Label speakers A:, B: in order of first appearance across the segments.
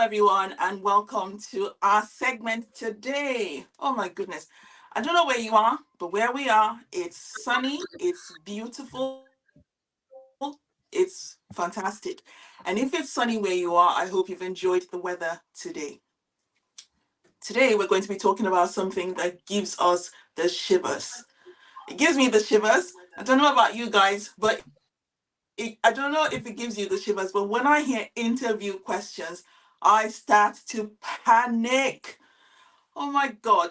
A: everyone, and welcome to our segment today. Oh my goodness. I don't know where you are, but where we are, it's sunny, it's beautiful, it's fantastic. And if it's sunny where you are, I hope you've enjoyed the weather today. Today, we're going to be talking about something that gives us the shivers. It gives me the shivers. I don't know about you guys, but I don't know if it gives you the shivers, but when I hear interview questions, I start to panic. Oh my God.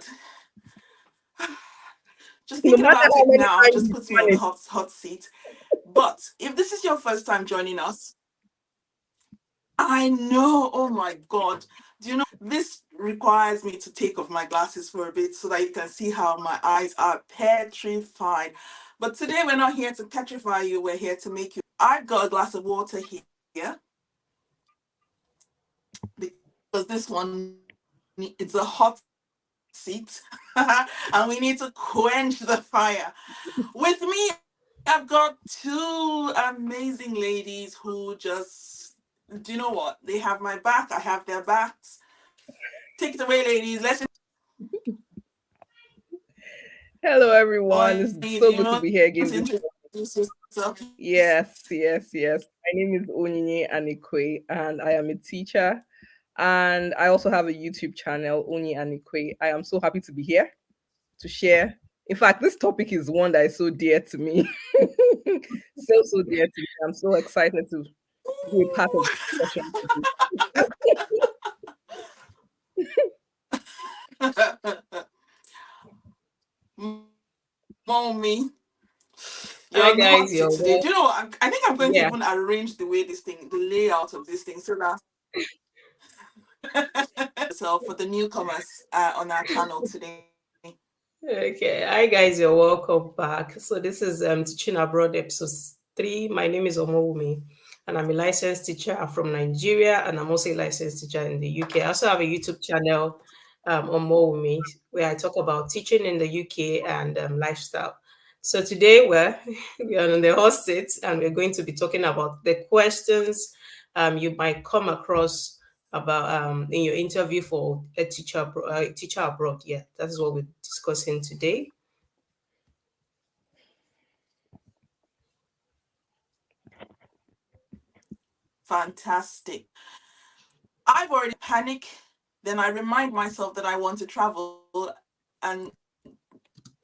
A: Just
B: No
A: thinking
B: matter
A: about
B: how
A: it
B: many
A: now
B: times
A: just
B: you
A: puts me on the
B: panic.
A: hot seat. But if this is your first time joining us, I know, oh my God. Do you know, this requires me to take off my glasses for a bit so that you can see how my eyes are petrified. But today we're not here to petrify you, we're here to make you. I've got a glass of water here because this one, it's a hot seat and we need to quench the fire. With me, I've got two amazing ladies who just, do you know what? They have my back, I have their backs. Take it away, ladies. Let's
B: Hello, everyone.
A: on
B: It's
A: you.
B: so
A: Do you
B: good to
A: know
B: be here
A: to
B: again.
A: introduce yourself, please?
B: Yes. My name is Onyinye Anikwe, and I am a teacher. And I also have a YouTube channel, Onyi Anikwe. I am so happy to be here to share. In fact, this topic is one that is so dear to me. So dear to me. I'm so excited to be a part of the discussion today.
A: Mommy, you're
C: Hi
A: on the hot
C: guys,
A: seat
C: you're
A: today. Do
C: well.
A: you know what? I think I'm going to
C: Yeah.
A: even arrange the way this thing, the layout of this thing, so that yourself for the newcomers on our channel today.
C: Okay. Hi guys, you're welcome back. So this is Teaching Abroad episode 3. My name is Omowumi and I'm a licensed teacher. I'm from Nigeria and I'm also a licensed teacher in the UK. I also have a YouTube channel, Omowumi, where I talk about teaching in the UK and lifestyle. So today we are on the hot seat and we're going to be talking about the questions you might come across about in your interview for a teacher abroad. Yeah, that is what we're discussing today.
A: Fantastic. I've already panicked. Then I remind myself that I want to travel, and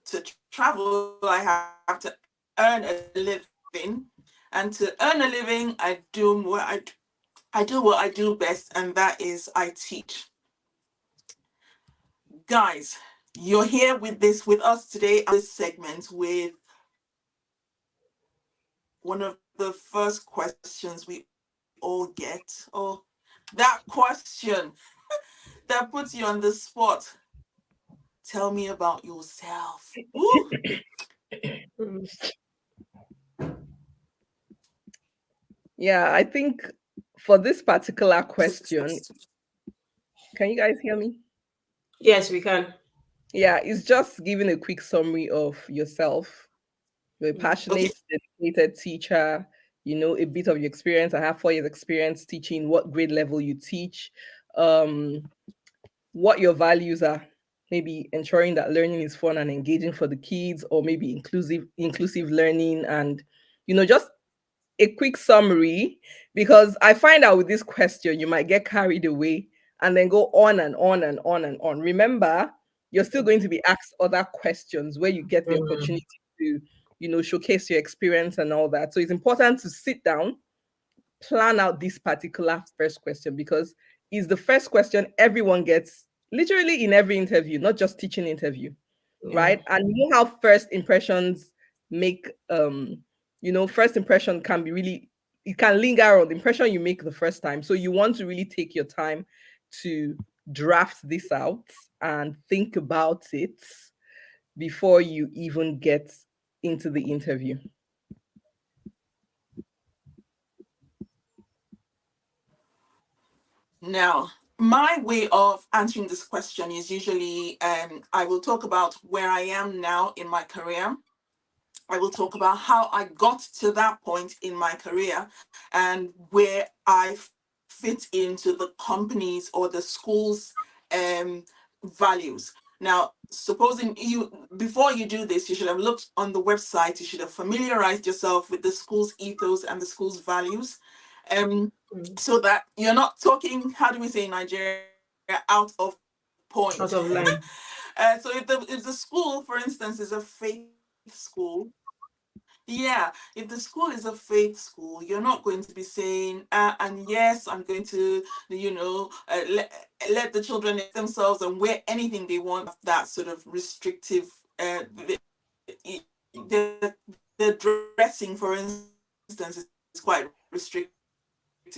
A: to travel, I have to earn a living, and to earn a living, I do what I do best, and that is I teach. Guys, you're here with us today on this segment with one of the first questions we all get. Oh, that question that puts you on the spot. Tell me about yourself. Ooh.
C: Mm.
B: Yeah, I think for this particular question, can you guys hear me?
C: Yes, we can.
B: Yeah, it's just giving a quick summary of yourself. You're a
A: Okay.
B: passionate, dedicated teacher. You know a bit of your experience. I have 4 years experience teaching. What grade level you teach? Um, what your values are. Maybe ensuring that learning is fun and engaging for the kids, or maybe inclusive learning, and just a quick summary. Because I find out with this question, you might get carried away and then go on and on and on and on. Remember, you're still going to be asked other questions where you get the
C: Mm.
B: opportunity to, showcase your experience and all that. So it's important to sit down, plan out this particular first question because it's the first question everyone gets literally in every interview, not just teaching interview,
C: Yeah.
B: right? And you know how first impressions make first impression can be really, it can linger on the impression you make the first time. So you want to really take your time to draft this out and think about it before you even get into the interview.
A: Now, my way of answering this question is usually I will talk about where I am now in my career. I will talk about how I got to that point in my career and where I fit into the company's or the school's values. Now, supposing you, before you do this, you should have looked on the website, you should have familiarized yourself with the school's ethos and the school's values, so that you're not talking, how do we say in Nigeria, out of point.
C: Out of line.
A: So if the school, for instance, is a faith school, yeah, if the school is a faith school, you're not going to be saying, and yes, I'm going to, let the children themselves and wear anything they want. That sort of restrictive, the dressing, for instance, is quite restrictive.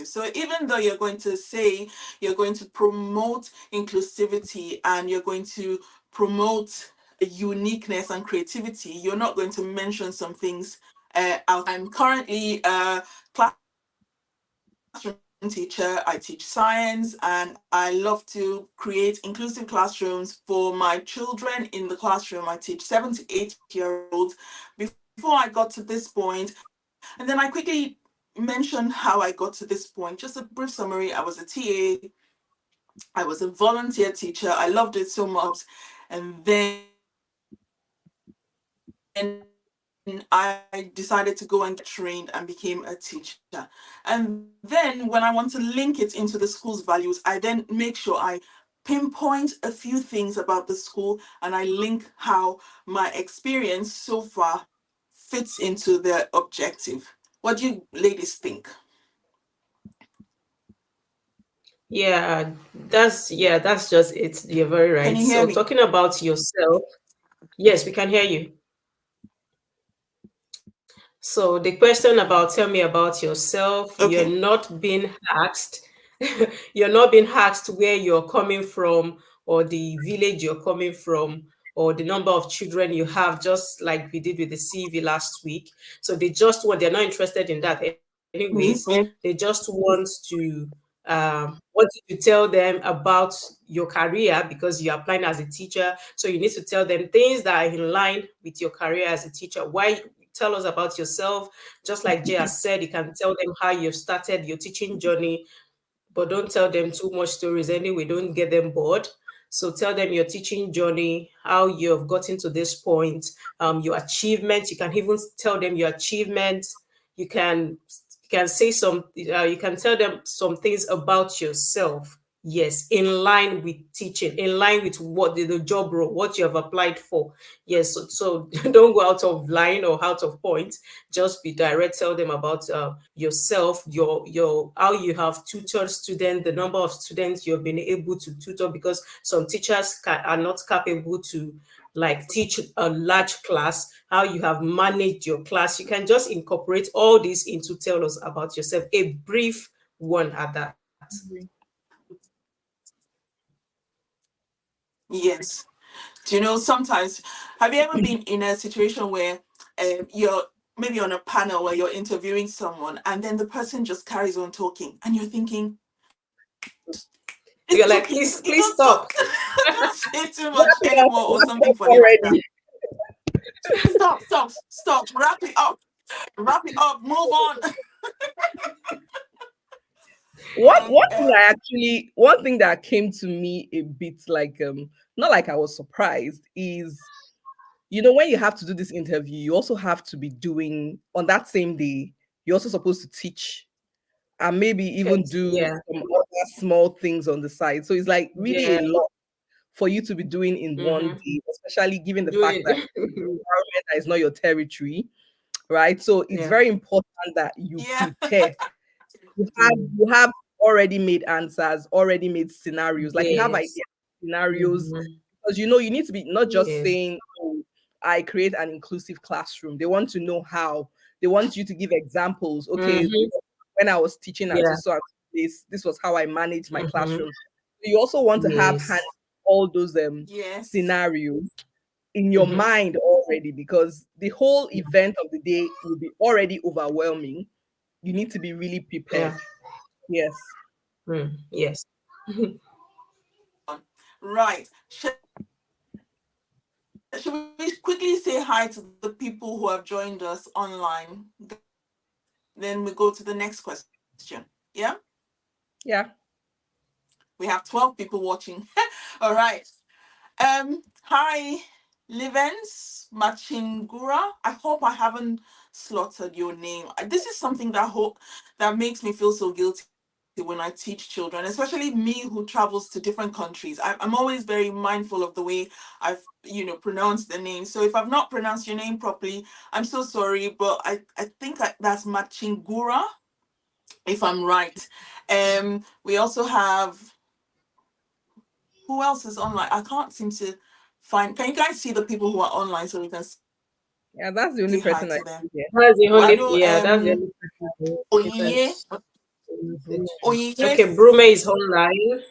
A: So even though you're going to say you're going to promote inclusivity and you're going to promote uniqueness and creativity, you're not going to mention some things out. I'm currently a classroom teacher. I teach science and I love to create inclusive classrooms for my children in the classroom. I teach 7 to 8 year olds. Before I got to this point, and then I quickly mentioned how I got to this point. Just a brief summary. I was a TA, I was a volunteer teacher. I loved it so much. And then I decided to go and get trained and became a teacher. And then when I want to link it into the school's values, I then make sure I pinpoint a few things about the school and I link how my experience so far fits into their objective. What do you ladies think?
C: That's just it. You're very
A: Can
C: right.
A: you hear
C: So
A: me?
C: talking about yourself, yes, we can hear you. So the question about tell me about yourself, you're
A: Okay.
C: not being asked, you're not being asked where you're coming from or the village you're coming from or the number of children you have, just like we did with the CV last week. So they're not interested in that anyways. They
A: Mhm.
C: just want want you to tell them about your career because you're applying as a teacher. So you need to tell them things that are in line with your career as a teacher. Why tell us about yourself? Just like Jay has said, you can tell them how you've started your teaching journey, but don't tell them too much stories anyway. Don't get them bored. So tell them your teaching journey, how you've gotten to this point, your achievements. You can even tell them your achievements. You can say some. You can tell them some things about yourself. Yes, in line with teaching, in line with what the job role, what you have applied for. Yes, so don't go out of line or out of point. Just be direct. Tell them about yourself, your how you have tutored students, the number of students you've been able to tutor, because some teachers are not capable to like teach a large class, how you have managed your class. You can just incorporate all this into tell us about yourself, a brief one at that.
A: Yes. Do you know, sometimes, have you ever been in a situation where you're maybe on a panel where you're interviewing someone and then the person just carries on talking and you're thinking, it's
C: You're
A: okay,
C: like, please,
A: you
C: please
A: don't talk,
C: stop.
A: don't say too much
B: Wrap it up,
A: anymore or
B: wrap it
A: something
B: up
A: funny like that.
B: already.
A: Stop, wrap it up, move on. And
B: One thing that came to me a bit like not like I was surprised is, when you have to do this interview, you also have to be doing on that same day, you're also supposed to teach and maybe even
C: Yes,
B: do
C: yeah,
B: some other small things on the side. So it's like really a
C: yeah.
B: lot for you to be doing in one
C: Mm-hmm.
B: day, especially given the
C: Do
B: fact that
C: it.
B: environment that is not your territory, right? So it's
C: Yeah.
B: very important that you
A: yeah.
B: prepare.
C: Mm.
B: You have already made answers, already made scenarios. Like you have
C: Yes.
B: ideas, scenarios,
C: Mhm.
B: because you need to be not just
C: Yes.
B: saying, "Oh, I create an inclusive classroom." They want to know how. They want you to give examples. Okay,
C: Mhm.
B: when I was teaching at
C: Yeah.
B: so and so place, this was how I managed my
C: Mhm.
B: classroom. You also want to have hand
C: Yes.
B: all those
A: Yes.
B: scenarios in your
C: Mhm.
B: mind already, because the whole event of the day will be already overwhelming. You need to be really prepared.
C: Yeah.
B: Yes.
C: Mm. Yes.
A: Right. Should we quickly say hi to the people who have joined us online? Then we go to the next question. Yeah?
B: Yeah.
A: We have 12 people watching. All right. Hi, Livens Machingura. I hope I haven't slaughtered your name. This is something that makes me feel so guilty when I teach children, especially me who travels to different countries. I'm always very mindful of the way I've pronounced the name. So if I've not pronounced your name properly, I'm so sorry. But I think that's Machingura, if I'm right. We also have, who else is online? I can't seem to find. Can you guys see the people who are online so we can say hi to them?
B: Yeah, that's the only
A: Well, I
B: person I
A: know
B: see here.
C: That's the only person
A: Oyiye
C: Okay,
A: Oyiye
C: Brume is online.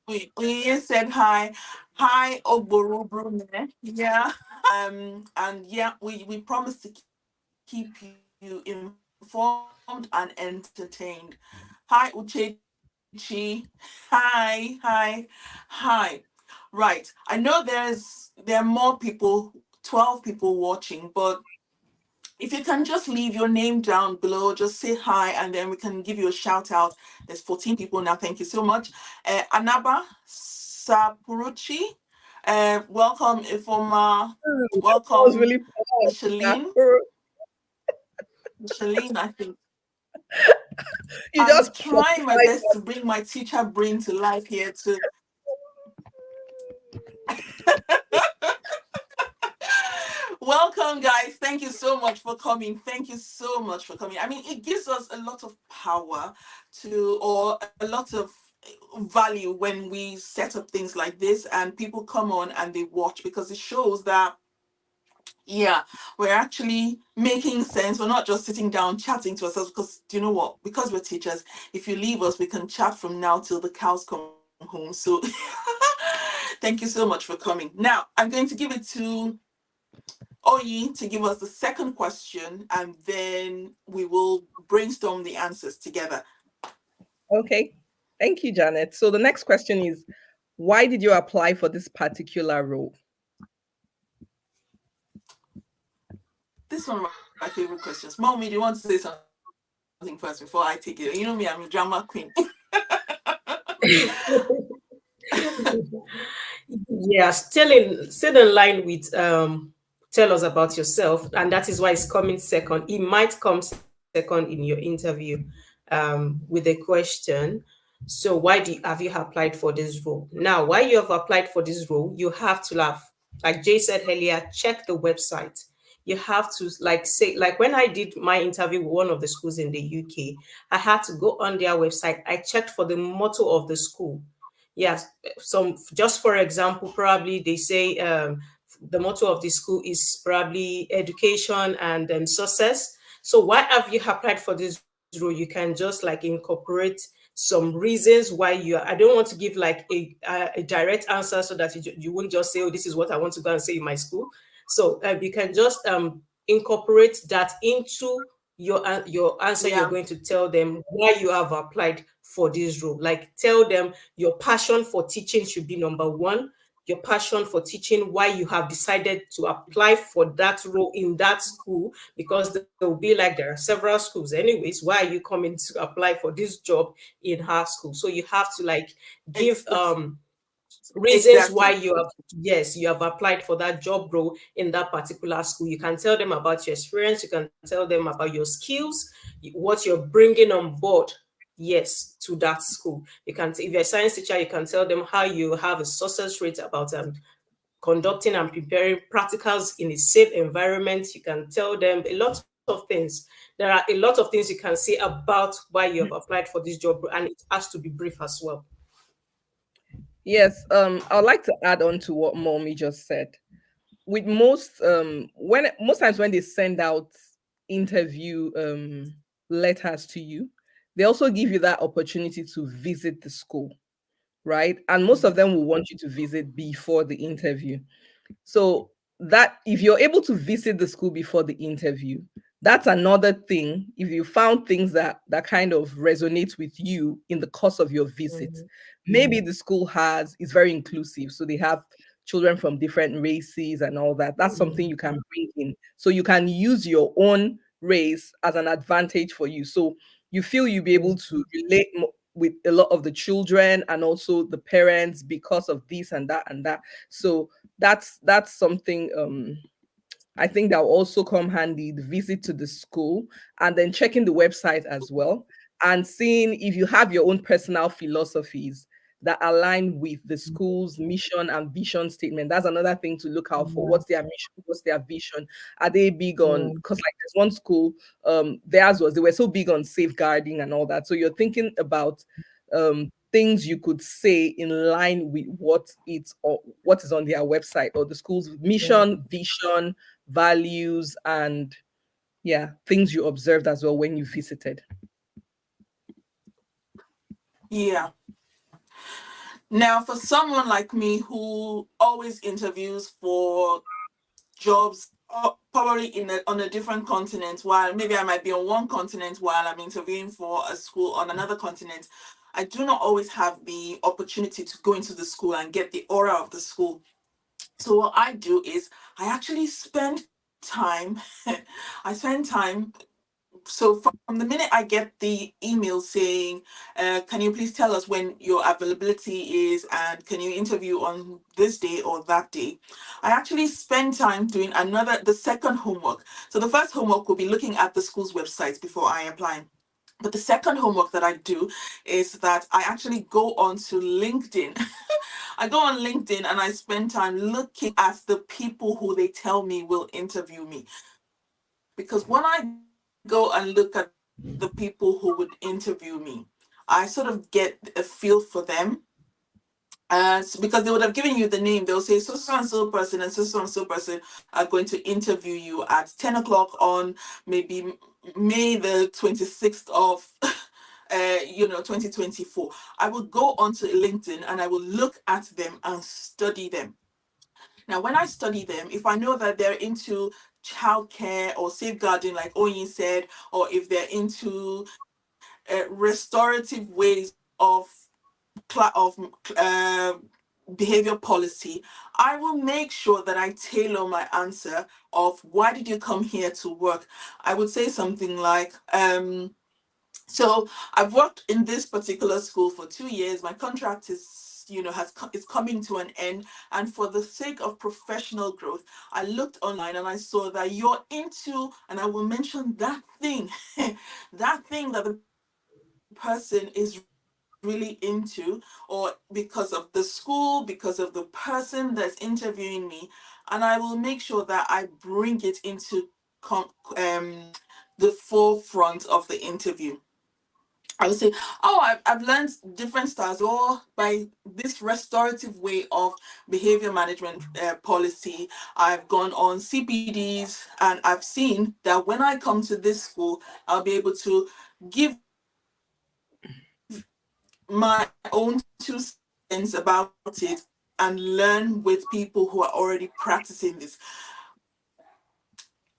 A: Oyiye said hi. Hi, Ogboro Brume. Yeah. And yeah, we promise to keep you informed and entertained. Hi, Uchechi. Hi, hi. Right. I know there are more people, 12 people watching, but if you can just leave your name down below, just say hi, and then we can give you a shout out. There's 14 people now. Thank you so much. Anaba Sapuruchi, welcome Ifoma,
B: That was
A: welcome
B: really fun.
A: Micheline. Micheline, I think.
B: You
A: I'm
B: just
A: trying my
B: qualified.
A: best to bring my teacher brain to life here to welcome, guys. Thank you so much for coming. Thank you so much for coming. I mean, it gives us a lot of power or a lot of value when we set up things like this and people come on and they watch, because it shows that, yeah, we're actually making sense. We're not just sitting down chatting to ourselves, because do you know what? Because we're teachers, if you leave us, we can chat from now till the cows come home. So thank you so much for coming. Now, I'm going to give it to Oyi to give us the second question, and then we will brainstorm the answers together.
B: Okay. Thank you, Janet. So the next question is, why did you apply for this particular role?
A: This is one of my favorite questions. Mommy, do you want to say something first before I take it? You know me, I'm a drama queen.
C: Yeah, still in line with tell us about yourself, and that is why it's coming second. It might come second in your interview with a question. So why have you applied for this role? Now, why you have applied for this role, you have to have, like Jay said earlier, check the website. You have to say, like when I did my interview with one of the schools in the UK, I had to go on their website. I checked for the motto of the school. Yes, some, just for example, probably they say the motto of the school is probably education and success. So why have you applied for this role? You can just like incorporate some reasons why you are. I don't want to give like a direct answer so that you won't just say, oh, this is what I want to go and say in my school. So you can just incorporate that into your answer. You're
A: Yeah,
C: going to tell them why you have applied for this role. Like tell them your passion for teaching should be number one. Your passion for teaching, why you have decided to apply for that role in that school, because there will be like there are several schools anyways. Why are you coming to apply for this job in her school? So you have to like give
A: it's
C: reasons why
A: exactly.
C: you have, yes, you have applied for that job role in that particular school. You can tell them about your experience, you can tell them about your skills, what you're bringing on board, yes, to that school. You can, if you're a science teacher, you can tell them how you have a success rate about conducting and preparing practicals in a safe environment. You can tell them a lot of things. There are a lot of things you can say about why you have applied for this job, and it has to be brief as well.
B: Yes, I would like to add on to what Mommy just said. With most times when they send out interview letters to you, they also give you that opportunity to visit the school, right? And most of them will want you to visit before the interview. So that if you're able to visit the school before the interview, that's another thing. If you found things that kind of resonate with you in the course of your visit,
C: Mhm.
B: maybe the school has is very inclusive, so they have children from different races and all that. That's something you can bring in, so you can use your own race as an advantage for you. So you feel you'll be able to relate with a lot of the children and also the parents because of this and that and that. So that's something I think that will also come handy, the visit to the school and then checking the website as well and seeing if you have your own personal philosophies that align with the school's mission and vision statement. That's another thing to look out for.
C: Yeah.
B: What's their mission? What's their vision? Are they big on,
C: Yeah.
B: because like there's one school, theirs was, they were so big on safeguarding and all that. So you're thinking about things you could say in line with what it's or what is on their website or the school's
C: Yeah.
B: mission, vision, values, and yeah, things you observed as well when you visited.
A: Yeah. Now, for someone like me who always interviews for jobs, probably on a different continent, while maybe I might be on one continent while I'm interviewing for a school on another continent, I do not always have the opportunity to go into the school and get the aura of the school. So what I do is I actually spend time. I spend time. So from the minute I get the email saying, "Can you please tell us when your availability is, and can you interview on this day or that day?" I actually spend time doing the second homework. So the first homework will be looking at the school's website before I apply. But the second homework that I do is that I actually go onto LinkedIn. I go on LinkedIn and I spend time looking at the people who they tell me will interview me. Because when I go and look at the people who would interview me, I sort of get a feel for them. Because they would have given you the name, they'll say so and so person and so person are going to interview you at 10 o'clock on maybe May the 26th of 2024. I will go onto LinkedIn and I will look at them and study them. Now, when I study them, if I know that they're into childcare or safeguarding, like Oyin said, or if they're into restorative ways of behavior policy, I will make sure that I tailor my answer of why did you come here to work. I would say something like, so I've worked in this particular school for 2 years. My contract is coming to an end, and for the sake of professional growth, I looked online and I saw that you're into, and I will mention that thing, that thing that the person is really into, or because of the school, because of the person that's interviewing me, and I will make sure that I bring it into the forefront of the interview. I would say, oh, I've learned different styles, or by this restorative way of behavior management policy, I've gone on CPDs, and I've seen that when I come to this school, I'll be able to give my own 2 cents about it and learn with people who are already practicing this.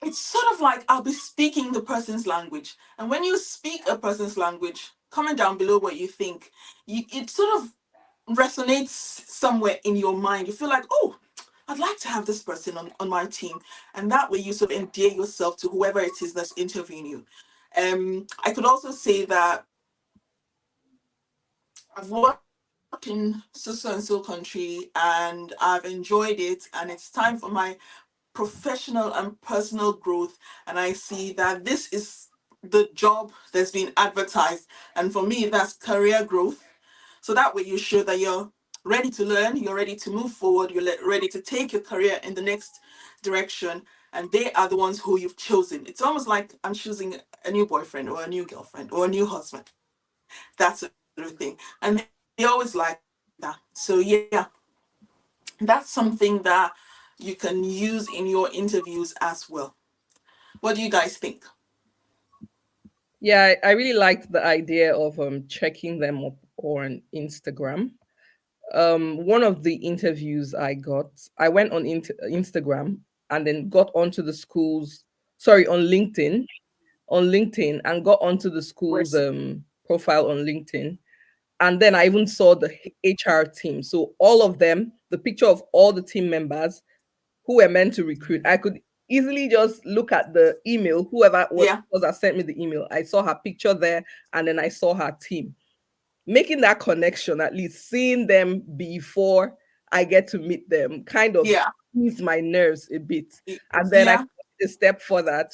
A: It's sort of like I'll be speaking the person's language. And when you speak a person's language, comment down below what you think. It sort of resonates somewhere in your mind. You feel like, oh, I'd like to have this person on my team. And that way you sort of endear yourself to whoever it is that's interviewing you. I could also say that I've worked in so and so country and I've enjoyed it, and it's time for my professional and personal growth, and I see that this is the job that's been advertised, and for me that's career growth. So that way you show that you're ready to learn, you're ready to move forward, you're ready to take your career in the next direction, and they are the ones who you've chosen. It's almost like I'm choosing a new boyfriend or a new girlfriend or a new husband, that sort of thing, and they always like that. So yeah, that's something that you can use in your interviews as well. What do you guys think?
B: Yeah, I really liked the idea of checking them up on Instagram. One of the interviews I went on Instagram and then got onto the school's, sorry, on LinkedIn and got onto the school's
A: Where's
B: profile on LinkedIn. And then I even saw the HR team. So all of them, the picture of all the team members who were meant to recruit. I could easily just look at the email, whoever
A: yeah,
B: was that sent me the email. I saw her picture there and then I saw her team. making that connection, at least seeing them before I get to meet them, kind of
A: Yeah.
B: ease my nerves a bit. And then I
A: Yeah.
B: take a step further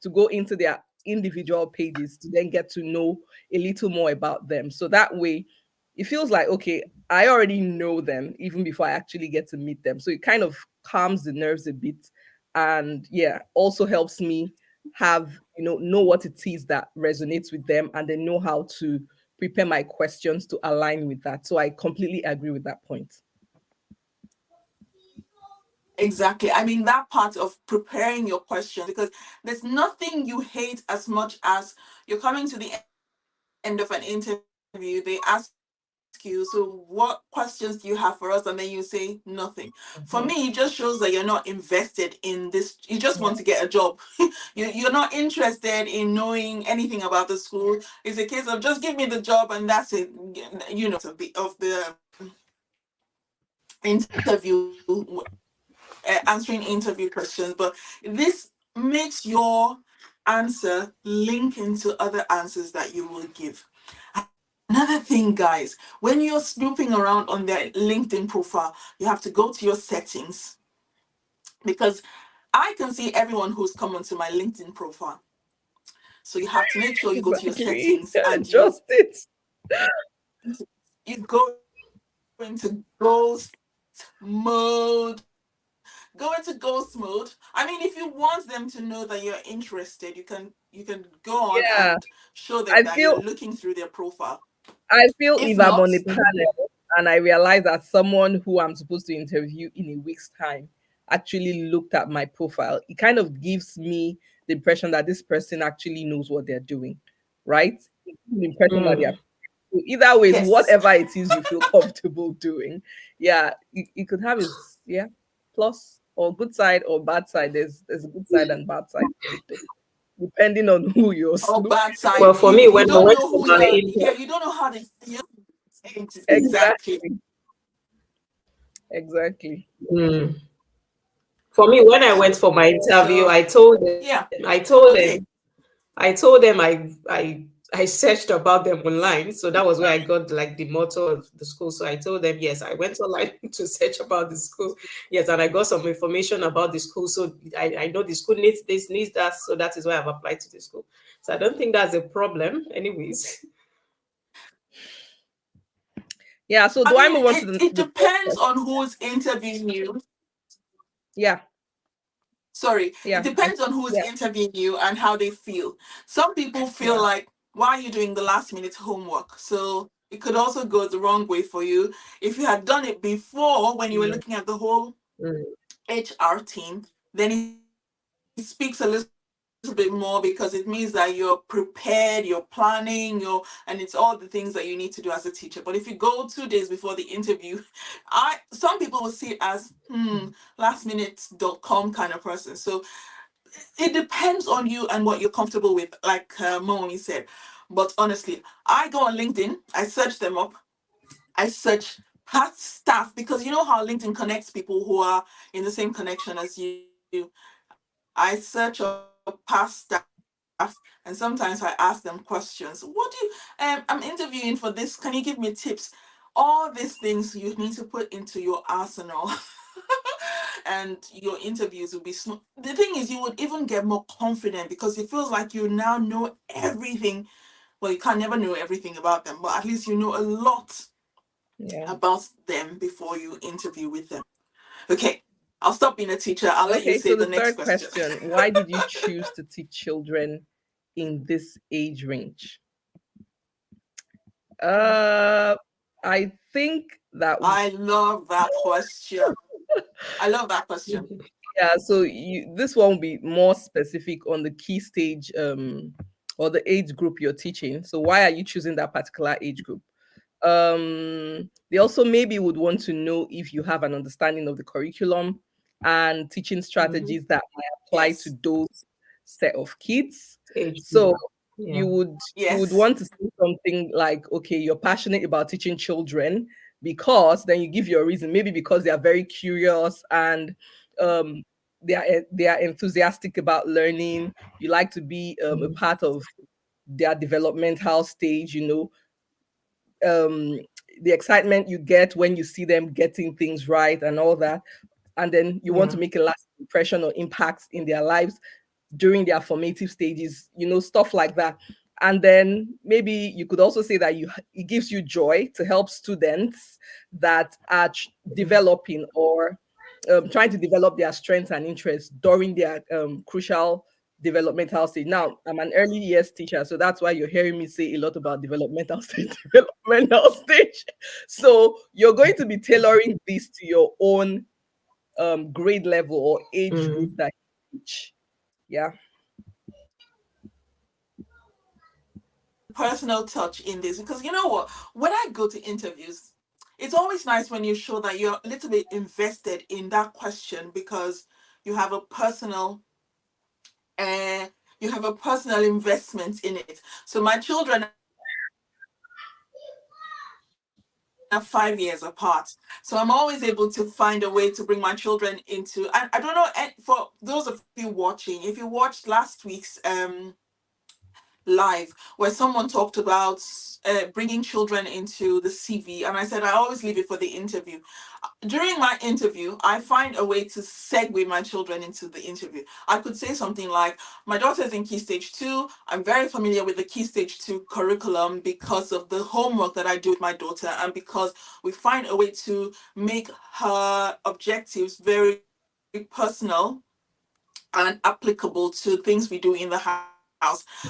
B: to go into their individual pages to then get to know a little more about them. So that way it feels like, okay, I already know them even before I actually get to meet them. So it kind of calms the nerves a bit. And yeah, also helps me have, know what it is that resonates with them, and then know how to prepare my questions to align with that. So I completely agree with that point.
A: Exactly. I mean, that part of preparing your questions, because there's nothing you hate as much as you're coming to the end of an interview, they ask you, so what questions do you have for us? And then you say nothing. For me, it just shows that you're not
B: Mhm.
A: invested in this. You just want to get a job.
B: Yeah.
A: You're not interested in knowing anything about the school. It's a case of just give me the job and that's it. Interview, answering interview questions, but this makes your answer link into other answers that you will give. Another thing, guys, when you're snooping around on their LinkedIn profile, you have to go to your settings, because I can see everyone who's come onto my LinkedIn profile. So you have to make sure you go to your
B: Exactly.
A: settings and
B: Just it.
A: you go into ghost mode. Go into ghost mode. I mean, if you want them to know that you're interested, you can go on and
B: Yeah.
A: show them that you're
B: I
A: looking
B: feel
A: through their profile.
B: I feel
A: If
B: if
A: not,
B: I'm on a panel and I realize that someone who I'm supposed to interview in a week's time actually looked at my profile, it kind of gives me the impression that this person actually knows what they're doing, right? It gives me the impression that they're
C: Mm.
B: so either ways,
A: yes.
B: whatever it is you feel comfortable doing, yeah, it could have its plus or good side or bad side. There's a good side and bad side to it, though, depending on who you're
A: Or
B: snooping.
A: bad side.
C: Well, for me,
A: You
C: when I
A: don't
C: went
A: know
C: for
A: who
C: my
A: you're.
C: interview,
A: Yeah, you don't know how they feel. Exactly.
B: Exactly, exactly.
C: mm. For me, when I went for my interview,
A: So
C: I told them,
A: yeah. Okay.
C: I told them I searched about them online. So that was where I got like the motto of the school. So I told them, yes, I went online to search about the school. Yes, and I got some information about the school. So I know the school needs this, needs that. So that is why I've applied to the school. So I don't think that's a problem, anyways.
B: Yeah. So
A: I
B: do I
A: mean,
B: move on to
A: it
B: the third
A: depends
B: question?
A: on who's interviewing you.
B: Yeah,
A: Sorry, it
B: yeah,
A: depends on who's
B: yeah,
A: interviewing you and how they feel. Some people feel
B: yeah.
A: like, why are you doing the last minute homework? So it could also go the wrong way for you. If you had done it before when you were
C: Mm,
A: looking at the whole
C: mm,
A: HR team, then it speaks a little bit more because it means that you're prepared, you're planning, and it's all the things that you need to do as a teacher. But if you go 2 days before the interview, some people will see it as last minute.com kind of person. So it depends on you and what you're comfortable with, like Momi said. But honestly, I go on LinkedIn, I search them up, I search past staff, because you know how LinkedIn connects people who are in the same connection as you. I search up past staff, and sometimes I ask them questions. What do you, I'm interviewing for this, can you give me tips? All these things you need to put into your arsenal. And your interviews will be the thing is, you would even get more confident because it feels like you now know everything. Well, you can never know everything about them, but at least you know a lot
B: Yeah.
A: about them before you interview with them. Okay, I'll stop being a teacher. I'll let you
B: Okay,
A: say
B: so
A: the
B: the
A: next
B: third
A: question.
B: question, why did you choose to teach children in this age range? Uh I think that
A: I love that question. I love that question.
B: yeah, so this one will be more specific on the key stage or the age group you're teaching. So why are you choosing that particular age group? They also maybe would want to know if you have an understanding of the curriculum and teaching
C: mhm.
B: strategies that might apply to
A: Yes.
B: those set of kids.
C: Age
B: So
C: group. Yeah.
B: you would
A: Yes.
B: want to say something like, okay, you're passionate about teaching children because then you give your reason, maybe because they are very curious and um they are enthusiastic about learning. You like to be a
C: Mm,
B: part of their developmental stage, um the excitement you get when you see them getting things right and all that, and then you want to
C: Yeah.
B: make a lasting impression or impact in their lives during their formative stages, stuff like that. And then maybe you could also say that it gives you joy to help students that are developing or trying to develop their strengths and interests during their crucial developmental stage. Now, I'm an early years teacher, so that's why you're hearing me say a lot about developmental stage, developmental stage. So you're going to be tailoring this to your own grade level or age group
C: Mm.
B: that you teach. Yeah.
A: Personal touch in this, because you know what, when I go to interviews, it's always nice when you show that you're a little bit invested in that question, because you have a personal uh, you have a personal investment in it. So my children are 5 years apart, so I'm always able to find a way to bring my children into, I don't know, for those of you watching, if you watched last week's live where someone talked about bringing children into the CV, and I said I always leave it for the interview. During my interview, I find a way to segue my children into the interview. I could say something like, my daughter's in Key Stage 2. I'm very familiar with the Key Stage 2 curriculum because of the homework that I do with my daughter, and because we find a way to make her objectives very personal and applicable to things we do in the house.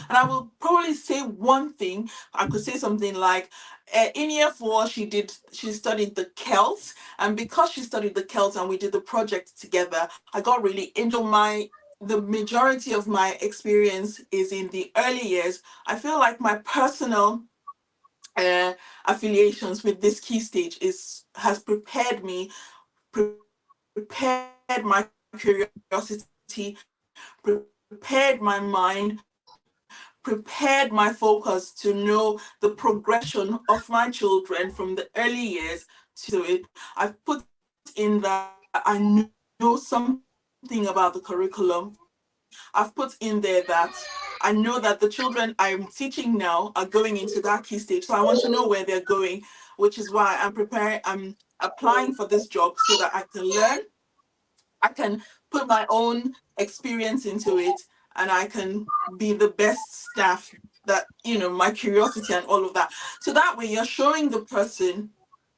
A: And I will probably say one thing. I could say something like, in year 4, she studied the Celts, and because she studied the Celts and we did the project together, I got really into the majority of my experience is in the early years. I feel like my personal affiliations with this key stage is has prepared my curiosity, prepared my mind, prepared my focus to know the progression of my children from the early years to it. I've put in that I know something about the curriculum. I've put in there that I know that the children I'm teaching now are going into that key stage. So I want to know where they're going, which is why I'm applying for this job so that I can learn, I can put my own experience into it, and I can be the best staff that, my curiosity and all of that. So that way you're showing the person,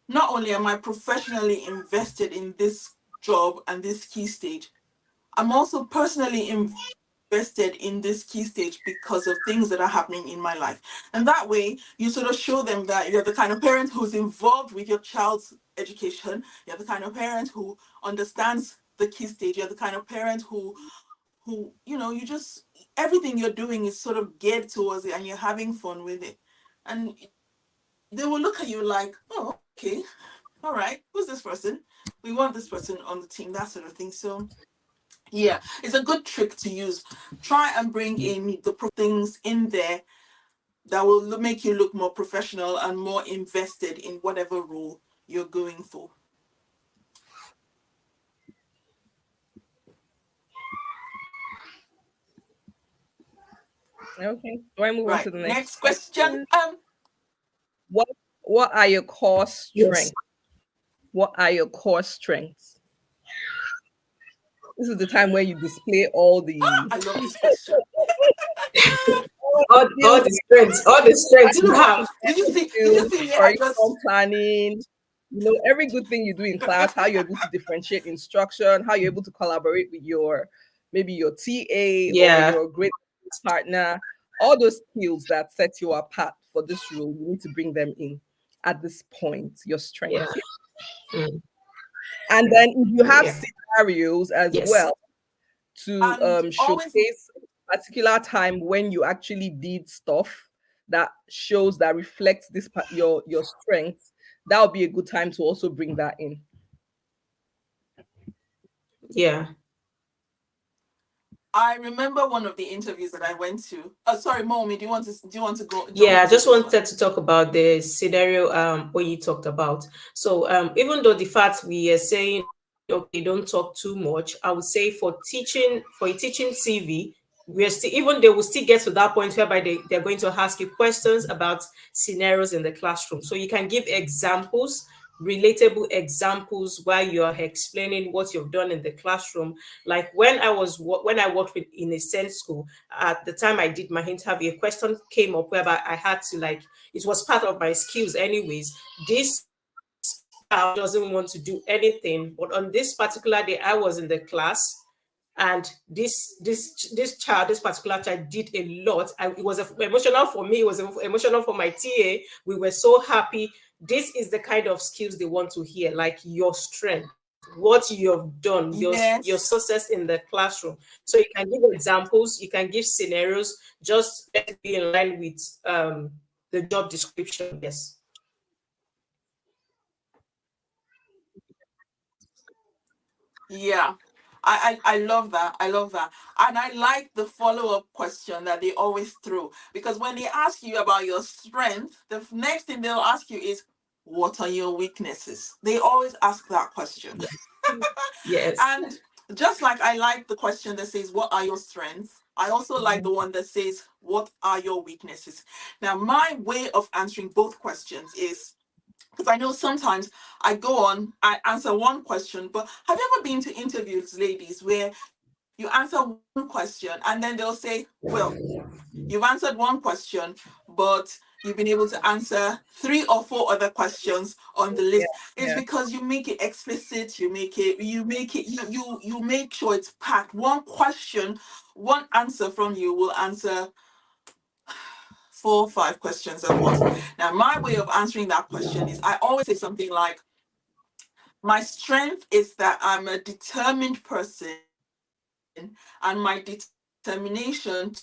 A: not only am I professionally invested in this job and this key stage, I'm also personally invested in this key stage because of things that are happening in my life. And that way, you sort of show them that you're the kind of parent who's involved with your child's education. You're the kind of parent who understands the key stage. You're the kind of parent who you just, everything you're doing is sort of geared towards it, and you're having fun with it. And they will look at you like, oh, okay, all right, who's this person? We want this person on the team, that sort of thing. So yeah, it's a good trick to use. Try and bring in the things in there that will make you look more professional and more invested in whatever role you're going for.
B: Okay. Do I move on to
A: Right.
B: the next
A: Next question.
B: question? What What are your core
C: Yes.
B: strengths? What are your core strengths? This is the time where you display all the
A: I love this question.
C: All
B: skills
C: the strengths, all the
A: Do
C: strengths
A: you
C: you
A: know what?
C: have.
A: Did you
B: skills,
A: see where I
B: curriculum
A: just
B: planning, every good thing you do in class, how you're able to differentiate instruction, how you're able to collaborate with maybe your TA or
C: Yeah.
B: your grade partner, all those skills that set you apart for this role, you need to bring them in at this point, your
C: Yeah.
B: strengths.
C: Mm.
B: And then if you have
C: Yeah.
B: scenarios as
C: Yes.
B: well to
A: and always
B: showcase a particular time when you actually did stuff that shows that reflects your strengths, that would be a good time to also bring that in.
C: Yeah.
A: I remember one of the interviews that I went to. Oh, sorry, Momi, do you want to go jump
C: Yeah, I
A: into
C: just
A: this one?
C: wanted to talk about the scenario what you talked about. So even though the fact we are saying okay, don't talk too much, I would say for a teaching CV, we're still, even they will still get to that point whereby they're going to ask you questions about scenarios in the classroom. So you can give examples, relatable examples, while you're explaining what you've done in the classroom. Like when I worked with in a sense school, at the time I did my interview, a question came up whereby I had to, like, it was part of my skills anyways. This child doesn't want to do anything, but on this particular day I was in the class, and this child, this particular child, did a lot. It was emotional for me, it was emotional for my TA. We were so happy. This is the kind of skills they want to hear, like your strength, what you've done, your
A: Yes.
C: success in the classroom. So you can give examples, you can give scenarios, just let it be in line with the job description. Yes.
A: Yeah. I love that. I love that. And I like the follow-up question that they always throw. Because when they ask you about your strength, the next thing they'll ask you is, what are your weaknesses? They always ask that question.
C: Yes.
A: And just like I like the question that says, what are your strengths? I also like the one that says, what are your weaknesses? Now, my way of answering both questions is, because I know sometimes I go on, I answer one question, but have you ever been to interviews, ladies, where you answer one question and then they'll say, well, you've answered one question, but you've been able to answer three or four other questions on the
B: Yeah,
A: list. It's
B: yeah,
A: because you make it explicit, you make sure it's packed. One question, one answer from you will answer four or five questions at once. Now, my way of answering that question is I always say something like, my strength is that I'm a determined person, and my determination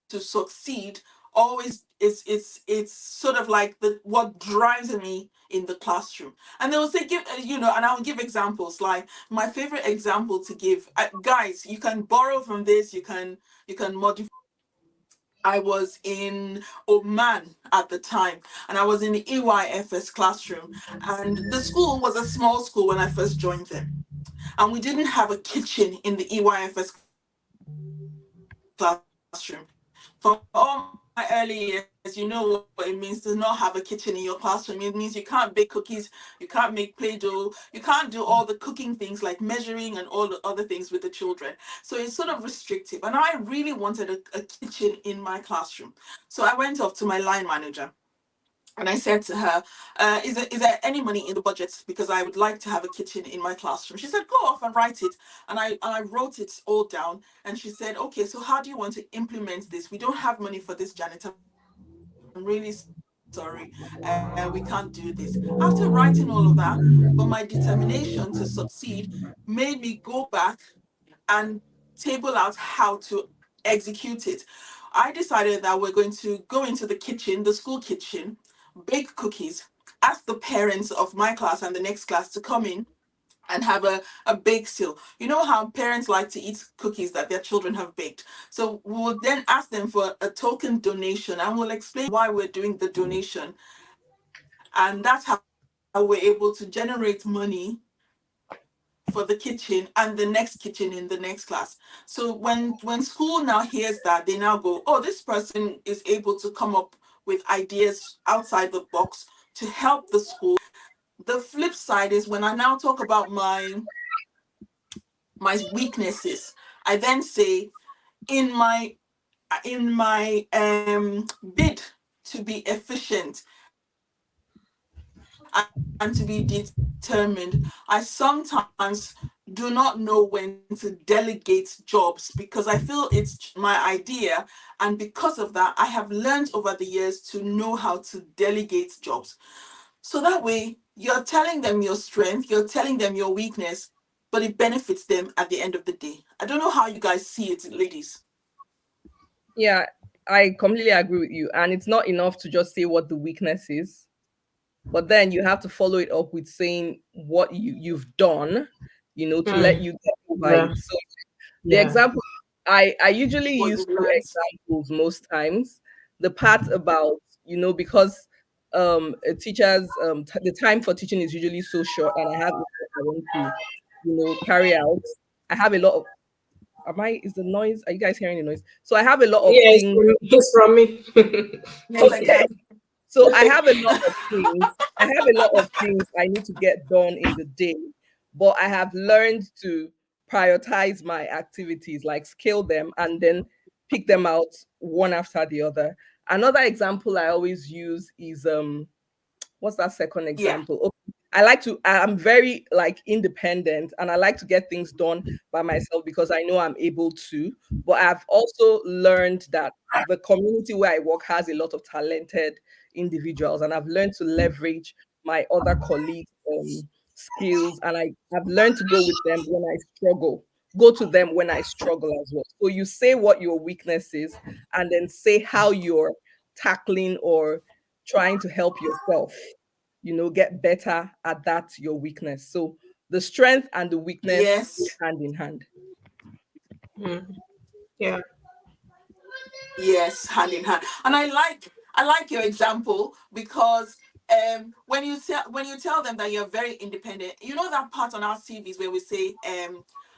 A: to succeed always it's sort of like what drives me in the classroom. And they will say, give and I'll give examples. Like, my favorite example to give, guys, you can borrow from this, you can modify. I was in Oman at the time, and I was in the EYFS classroom. And the school was a small school when I first joined them. And we didn't have a kitchen in the EYFS classroom. For all my early years, you know what it means to not have a kitchen in your classroom. It means you can't bake cookies, you can't make Play-Doh, you can't do all the cooking things like measuring and all the other things with the children. So it's sort of restrictive. And I really wanted a kitchen in my classroom. So I went off to my line manager and I said to her, is there any money in the budget? Because I would like to have a kitchen in my classroom. She said, go off and write it. And I wrote it all down. And she said, okay, so how do you want to implement this? We don't have money for this janitor. I'm really sorry. We can't do this. After writing all of that, but my determination to succeed made me go back and table out how to execute it. I decided that we're going to go into the kitchen, the school kitchen, bake cookies, ask the parents of my class and the next class to come in and have a bake sale. You know how parents like to eat cookies that their children have baked. So we will then ask them for a token donation and we'll explain to them why we're doing the donation. And that's how we're able to generate money for the kitchen and the next kitchen in the next class. So when school now hears that, they now go, oh, this person is able to come up with ideas outside the box to help the school. The flip side is when I now talk about my weaknesses, I then say, in my bid to be efficient and to be determined, I sometimes do not know when to delegate jobs because I feel it's my idea. And because of that, I have learned over the years to know how to delegate jobs. So that way, you're telling them your strength, you're telling them your weakness, but it benefits them at the end of the day. I don't know how you guys see it, ladies.
B: yeah. I completely agree with you. And it's not enough to just say what the weakness is, but then you have to follow it up with saying what you've done, to let you get over
C: Yeah.
B: it. So the
C: Yeah.
B: example I usually
A: What
B: use
A: you've
B: two
A: learned.
B: examples most times. The part about, because a teacher's the time for teaching is usually so short, and I have a lot I want to carry out. I have a lot of Am I? Is the noise? Are you guys hearing the noise? So I have a lot of
C: Yeah,
B: things.
C: it's from me.
A: Yes, I
B: Okay.
A: can.
B: So I have a lot of things. I have a lot of things I need to get done in the day, but I have learned to prioritize my activities, like scale them and then pick them out one after the other. Another example I always use is what's that second
A: Yeah.
B: example? Okay. I'm very like independent and I like to get things done by myself because I know I'm able to. But I've also learned that the community where I work has a lot of talented individuals, and I've learned to leverage my other colleagues' skills, and I've learned to go with them when I struggle. Go to them when I struggle as well. So you say what your weakness is, and then say how you're tackling or trying to help yourself, get better at that your weakness. So the strength and the weakness go
A: Yes.
B: hand in hand.
C: Mm. Yeah.
A: Yes, hand in hand. And I like your example because when you tell them that you're very independent, you know that part on our CVs where we say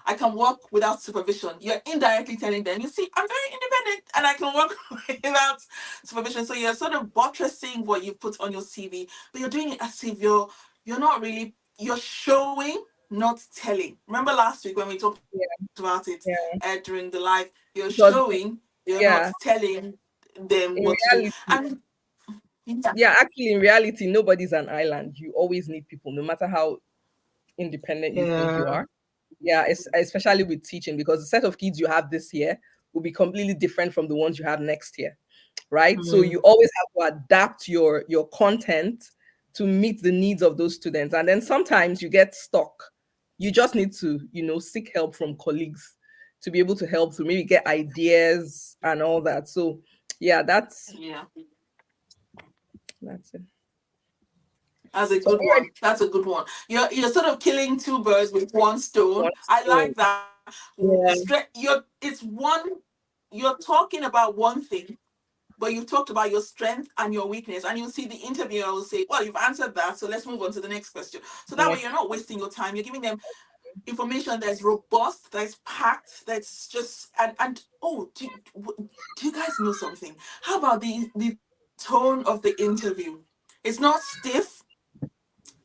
A: I can work without supervision. You're indirectly telling them, you see, I'm very independent and I can work without supervision. So you're sort of buttressing what you put on your CV, but you're doing it as if you're not really you're showing, not telling. Remember last week when we talked
B: Yeah,
A: about it
B: yeah.
A: during the live, you're
B: Because
A: showing, you're not
B: yeah,
A: telling them
B: in
A: what to do.
B: reality,
A: And yeah,
B: yeah, actually in reality, nobody's an island. You always need people, no matter how independent you think you
C: Yeah.
B: are. Yeah, especially with teaching, because the set of kids you have this year will be completely different from the ones you have next year, right? So you
C: Mm.
B: always have to adapt your content to meet the needs of those students, and then sometimes you get stuck. You just need to, seek help from colleagues to be able to help, to maybe get ideas and all that. So yeah,
A: yeah,
B: that's it.
A: that's a
B: So
A: good one. That's a good one. You're sort of killing two birds with one stone.
B: one
A: I
B: stone.
A: like that.
C: Yeah.
A: You're talking about one thing, but you've talked about your strength and your weakness, and you'll see the interviewer will say, well, you've answered that, so let's move on to the next question. So that way
B: Next.
A: you're not wasting your time. You're giving them information that's robust, that's packed, that's just and oh, do you guys know something? How about the tone of the interview? It's not stiff.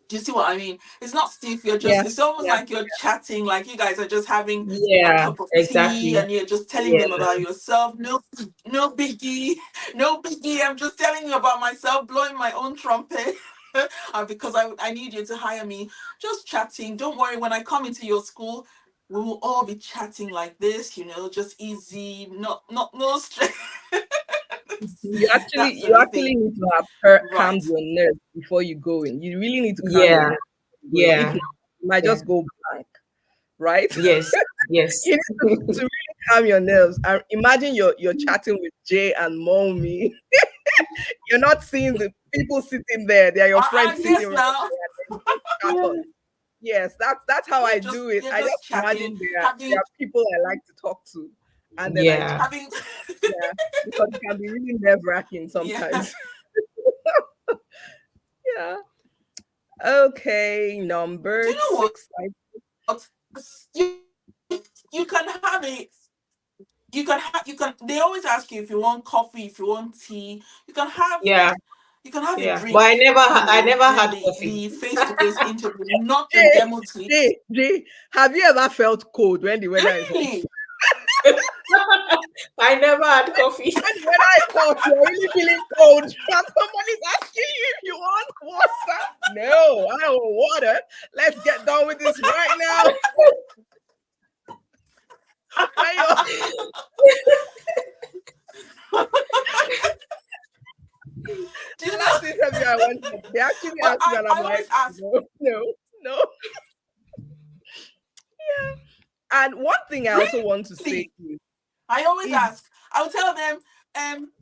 A: Do you see what I mean? It's not stiff. It's
B: Yeah,
A: almost like
B: yeah,
A: you're chatting, like you guys are just having a
C: Yeah.
A: cup of tea
C: Exactly.
A: and you're just telling them
C: Yeah.
A: about yourself. No, no biggie, no biggie. I'm just telling you about myself, blowing my own trumpet. Because I need you to hire me. Just chatting. Don't worry. When I come into your school, we will all be chatting like this. Just easy, not no stress.
B: you actually
A: That
B: you
A: sort of
B: actually
A: thing.
B: need to have calmed
A: Right.
B: your nerves before you go in. You really need to calm your
C: Yeah.
B: nerves before you go in. If
C: Yeah.
B: not, you might
C: Yeah.
B: just go blank, right?
C: Yes.
B: You
C: Yes.
B: need to really calm your nerves. And imagine you're chatting with Jay and Mommy. You're not seeing the people sitting there. They are your friends sitting
A: Yes.
B: right
A: Now
B: there. And then you chat on.
C: Yeah.
B: Yes, that's how I do it.
A: you're
B: I
A: just
B: just
A: chatting,
B: imagine there
A: having
B: are people I like to talk to, and then I
C: Yeah.
B: chat.
A: having
B: Yeah, because it can be really nerve wracking
A: yeah.
B: sometimes. Yeah. Okay,
A: Do
B: number
A: you know
B: six.
A: what? You can have a they always ask you if you want coffee, if you want tea.
C: Yeah.
A: You can have a
C: Yeah. But
A: drink,
C: I never
A: during
C: had
A: the
C: coffee.
A: the face-to-face interview, not the
B: Jay,
A: demo tea.
B: Jay, have you ever felt cold when the weather is hot?
A: Really?
C: I never had coffee.
B: When the weather is hot, you're really feeling cold, and somebody's asking you if you want water. No, I don't want water. Let's get done with this right now. When you're
A: Do
B: the
A: you know?
B: last interview I went to, they actually
A: But
B: asked me, and I'm
A: I
B: like,
A: always ask,
B: no, no, no. And one thing I also want to say
A: really?
B: is,
A: I always
B: if
A: ask. I'll tell them, um,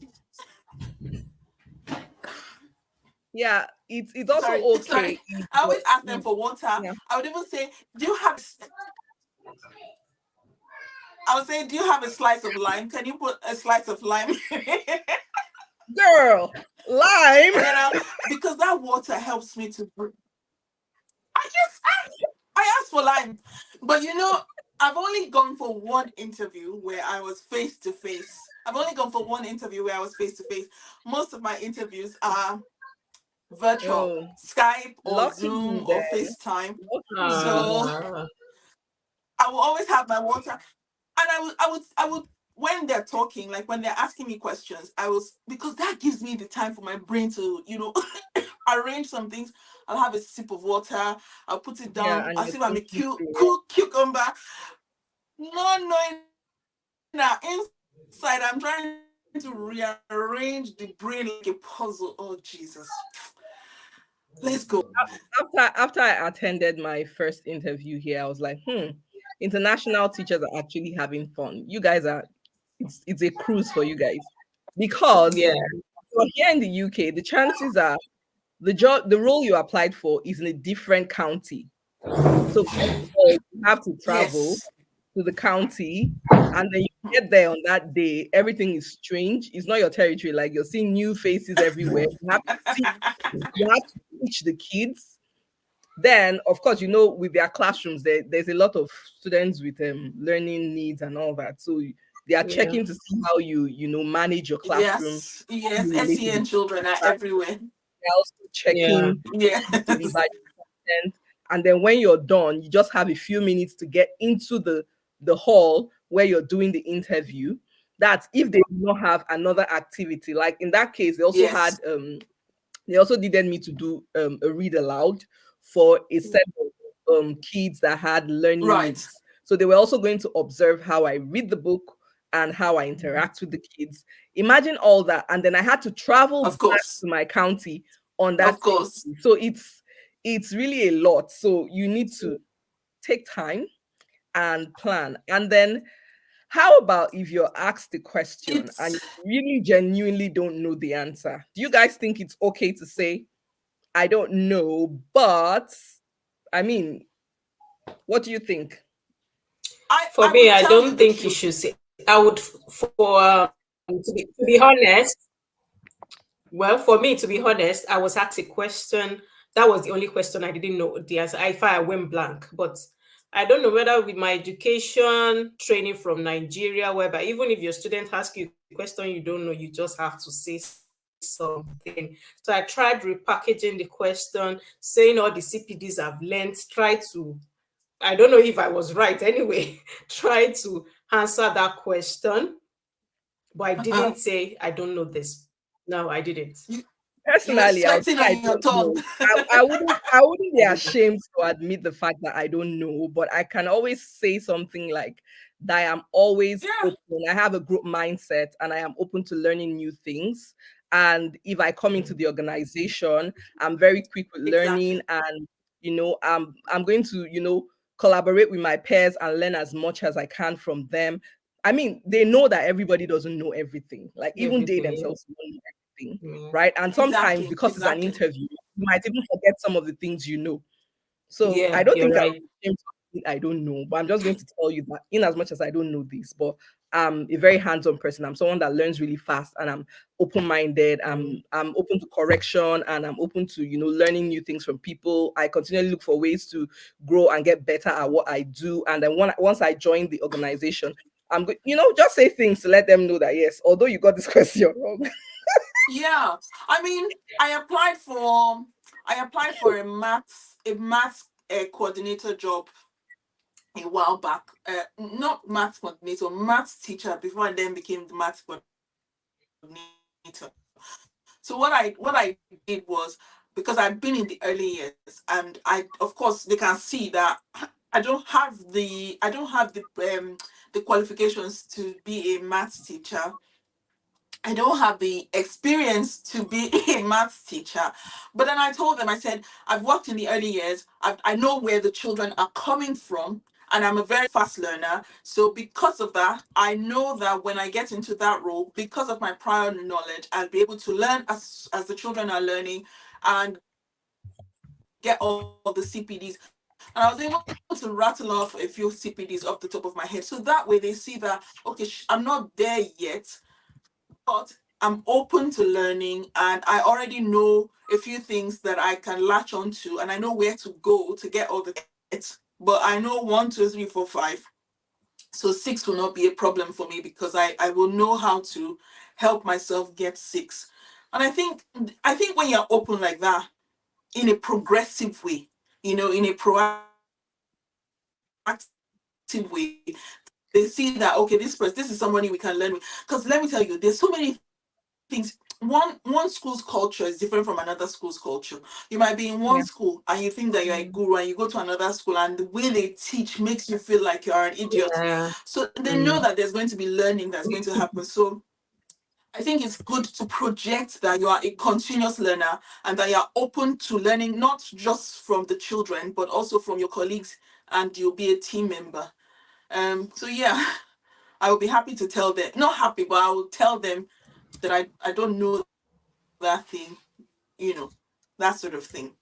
B: yeah, it's also
A: sorry,
B: okay
A: sorry.
B: if
A: I
B: you're,
A: always ask them
B: if,
A: for water.
B: yeah,
A: I would even say, do you have I would say, do you have a slice of lime? Can you put a slice of lime?
B: girl, lime.
A: you know, because that water helps me to breathe. I just I asked for lime, but I've only gone for one interview where I was face to face. I've only gone for one interview where I was face to face. Most of my interviews are virtual,
B: Oh,
A: Skype or
B: lucky
A: Zoom
B: you
A: or
B: then.
A: FaceTime.
B: Lucky you.
A: So
C: Ah,
A: I will always have my water, and I would when they're talking, like when they're asking me questions, I was because that gives me the time for my brain to arrange some things. I'll have a sip of water. I'll put it
B: Yeah,
A: down
B: and
A: as
B: you're
A: if I'm a
B: thinking through it.
A: cool cucumber. Not knowing that inside I'm trying to rearrange the brain like a puzzle. Oh Jesus. Let's go.
B: After I attended my first interview here, I was like, international teachers are actually having fun. You guys are, it's a cruise for you guys
C: yeah,
B: because you're here in the UK. The chances are the role you applied for is in a different county. So first of all, you have to travel
A: Yes.
B: to the county, and then you get there on that day. Everything is strange. It's not your territory. Like you're seeing new faces everywhere. You have to teach the kids. Then, of course, with their classrooms, there's a lot of students with learning needs and all that. So they are
C: yeah,
B: checking to see how you manage your classroom,
A: Yes.
B: how
A: Yes.
B: you relate to the
A: SEN children are
B: class.
A: everywhere.
B: They're also
C: yeah,
B: checking to
A: Yes.
B: evaluate content. And then when you're done, you just have a few minutes to get into the hall where you're doing the interview. That's if they do not have another activity. Like in that case,
A: Yes.
B: they also needed me to do a read aloud for a set of kids that had learning
A: Right.
B: needs. So they were also going to observe how I read the book and how I interact with the kids. Imagine all that. And then I had to travel
A: Of
B: back
A: course.
B: to my county on that
A: Of
B: same
A: course.
B: day. So it's really a lot. So you need to take time and plan. And then how about if you're asked the question and
A: It's
B: you really genuinely don't know the answer? Do you guys think it's okay to say, I don't know, but I mean, what do you think?
C: For
A: I
C: me,
A: would
C: I
A: tell you
C: don't
A: the
C: think you
A: truth.
C: should say. I would, to be honest. Well, for me, to be honest, I was asked a question. That was the only question I didn't know the answer. I went blank. But I don't know whether with my education training from Nigeria, whereby even if your student asks you a question you don't know, you just have to say something. So I tried repackaging the question, saying all the CPDs I've learned, I don't know if I was right anyway, try to answer that question, but I didn't
A: Uh-huh.
C: say I don't know this. No, I didn't.
A: You were
B: Personally, I would
A: sweating
B: say I
A: on your
B: don't know.
A: tongue.
B: I wouldn't
C: I
B: be
C: didn't.
B: ashamed to admit the fact that I don't know, but I can always say something like that I am always
A: Yeah.
B: open. I have a group mindset and I am open to learning new things. And if I come into the organization, I'm very quick with learning
A: Exactly.
B: and I'm going to, collaborate with my peers and learn as much as I can from them. I mean, they know that everybody doesn't know everything. Like even they
C: Everything.
B: themselves don't know everything,
C: Yeah.
B: right? And sometimes
A: Exactly.
B: because it's an
A: Exactly.
B: interview, you might even forget some of the things you know. So I
C: Yeah,
B: don't
C: you're
B: think
C: right.
B: I don't know, but I'm just going to tell you that in as much as I don't know this, but I'm a very hands-on person. I'm someone that learns really fast and I'm open-minded.
C: Mm.
B: I'm open to correction and I'm open to, learning new things from people. I continually look for ways to grow and get better at what I do. And then once I join the organization, I'm good, just say things to let them know that yes, although you got this question wrong.
A: Yeah. I mean, I applied for a maths coordinator job a while back. Not maths coordinator, maths teacher before I then became the maths coordinator. So what I did was, because I'd been in the early years and of course they can see that I don't have the qualifications to be a maths teacher. I don't have the experience to be a maths teacher. But then I told them, I said, I've worked in the early years. I know where the children are coming from. And I'm a very fast learner. So because of that, I know that when I get into that role, because of my prior knowledge, I'll be able to learn as the children are learning and get all the CPDs. And I was able to rattle off a few CPDs off the top of my head. So that way they see that, okay, I'm not there yet, but I'm open to learning and I already know a few things that I can latch onto and I know where to go to get all the it. But I know one, two, three, four, five. So 6 will not be a problem for me because I will know how to help myself get 6. And I think when you're open like that, in a progressive way, in a proactive way, they see that okay, this is somebody we can learn with. Because let me tell you, there's so many things. One school's culture is different from another school's culture. You might be in one school and you think that you're a guru, and
B: Yeah.
A: you go to another school and the way they teach makes you feel like you're an idiot. So they know that there's going to be
C: Yeah.
A: learning that's going to
C: Mm.
A: happen. So I think it's good to project that you are a continuous learner and that you're open to learning not just from the children, but also from your colleagues, and you'll be a team member. So yeah, I will be happy to tell them, not happy, but I will tell them that I don't know that thing, that sort of thing.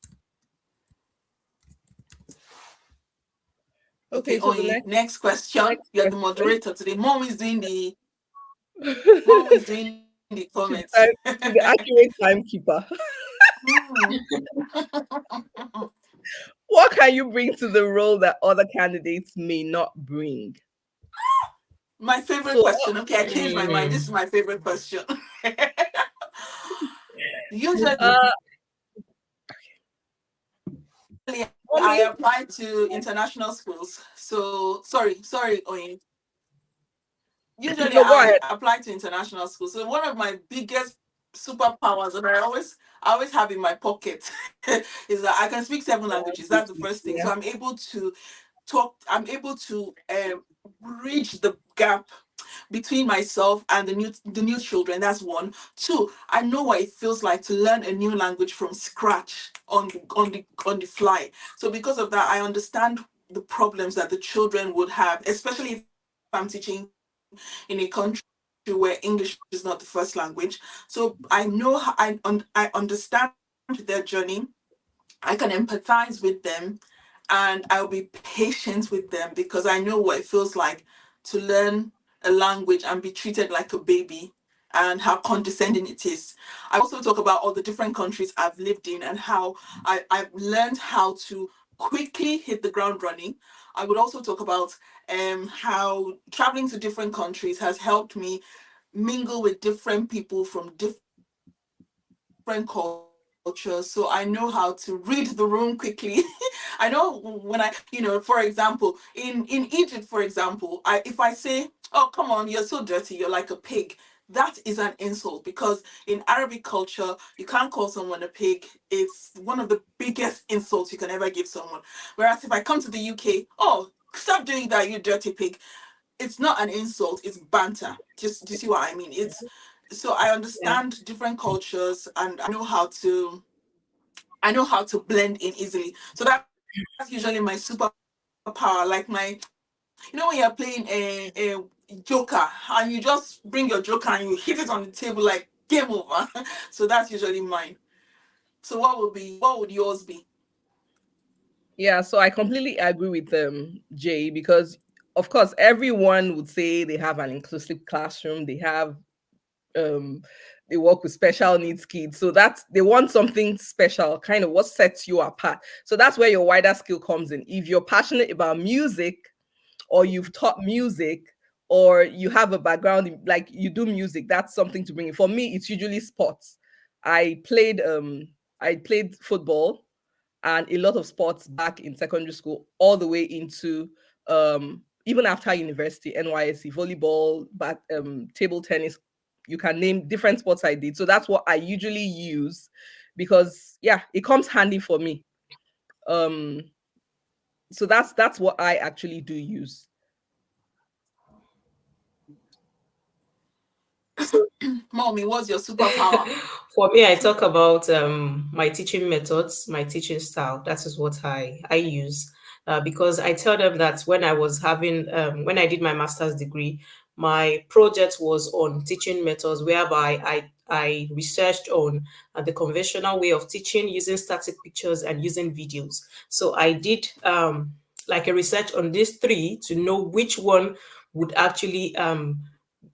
A: Okay,
B: Okay, so the
A: Oyin,
B: next
A: next question.
B: next
A: You're the
B: question.
A: moderator today. Mom is doing the comments.
B: she's, she's the accurate timekeeper.
A: Hmm.
B: What can you bring to the role that other candidates may not bring?
A: My favorite
B: So,
A: question. Okay, I changed my mind. This is
C: Mm.
A: my favorite question. Usually,
B: uh,
A: I
B: mommy,
A: apply to international schools. So sorry, Oyin. Usually
B: no, go
A: I
B: ahead.
A: apply to international schools. So one of my biggest superpowers that I always have in my pocket is that I can speak 7 languages. That's the first thing.
B: Yeah.
A: So I'm able to bridge the gap between myself and the new children. That's one. Two, I know what it feels like to learn a new language from scratch on the fly. So because of that, I understand the problems that the children would have, especially if I'm teaching in a country where English is not the first language. So I know I understand their journey. I can empathize with them, and I'll be patient with them because I know what it feels like to learn a language and be treated like a baby and how condescending it is. I will also talk about all the different countries I've lived in and how I've learned how to quickly hit the ground running. I would also talk about how traveling to different countries has helped me mingle with different people from different cultures. So I know how to read the room quickly. I know when for example, in Egypt, for example, if I say, "Oh, come on, you're so dirty, you're like a pig," that is an insult because in Arabic culture, you can't call someone a pig. It's one of the biggest insults you can ever give someone. Whereas if I come to the UK, "Oh, stop doing that, you dirty pig," it's not an insult, it's banter. Just do you see what I mean? It's so I
C: Yeah.
A: understand different cultures and I know how to blend in easily. So that's usually my superpower. Like when you're playing a joker and you just bring your joker and you hit it on the table like game over. So that's usually mine. So what would yours be?
B: Yeah, so I completely agree with Jay, because of course everyone would say they have an inclusive classroom, um they work with special needs kids. So that's they want something special, kind of what sets you apart. So that's where your wider skill comes in. If you're passionate about music, or you've taught music, or you have a background like you do music, that's something to bring in. For me, it's usually sports. I played football and a lot of sports back in secondary school, all the way into even after university, NYSC, volleyball, table tennis. You can name different sports I did. So that's what I usually use, because yeah, it comes handy for me. Um, so that's what I actually do use.
A: Mommy, what's your superpower?
C: For me, I talk about my teaching methods, my teaching style. That is what I use, because I tell them that when I did my master's degree, my project was on teaching methods, whereby I researched on the conventional way of teaching using static pictures and using videos. So I did like a research on these three to know which one would actually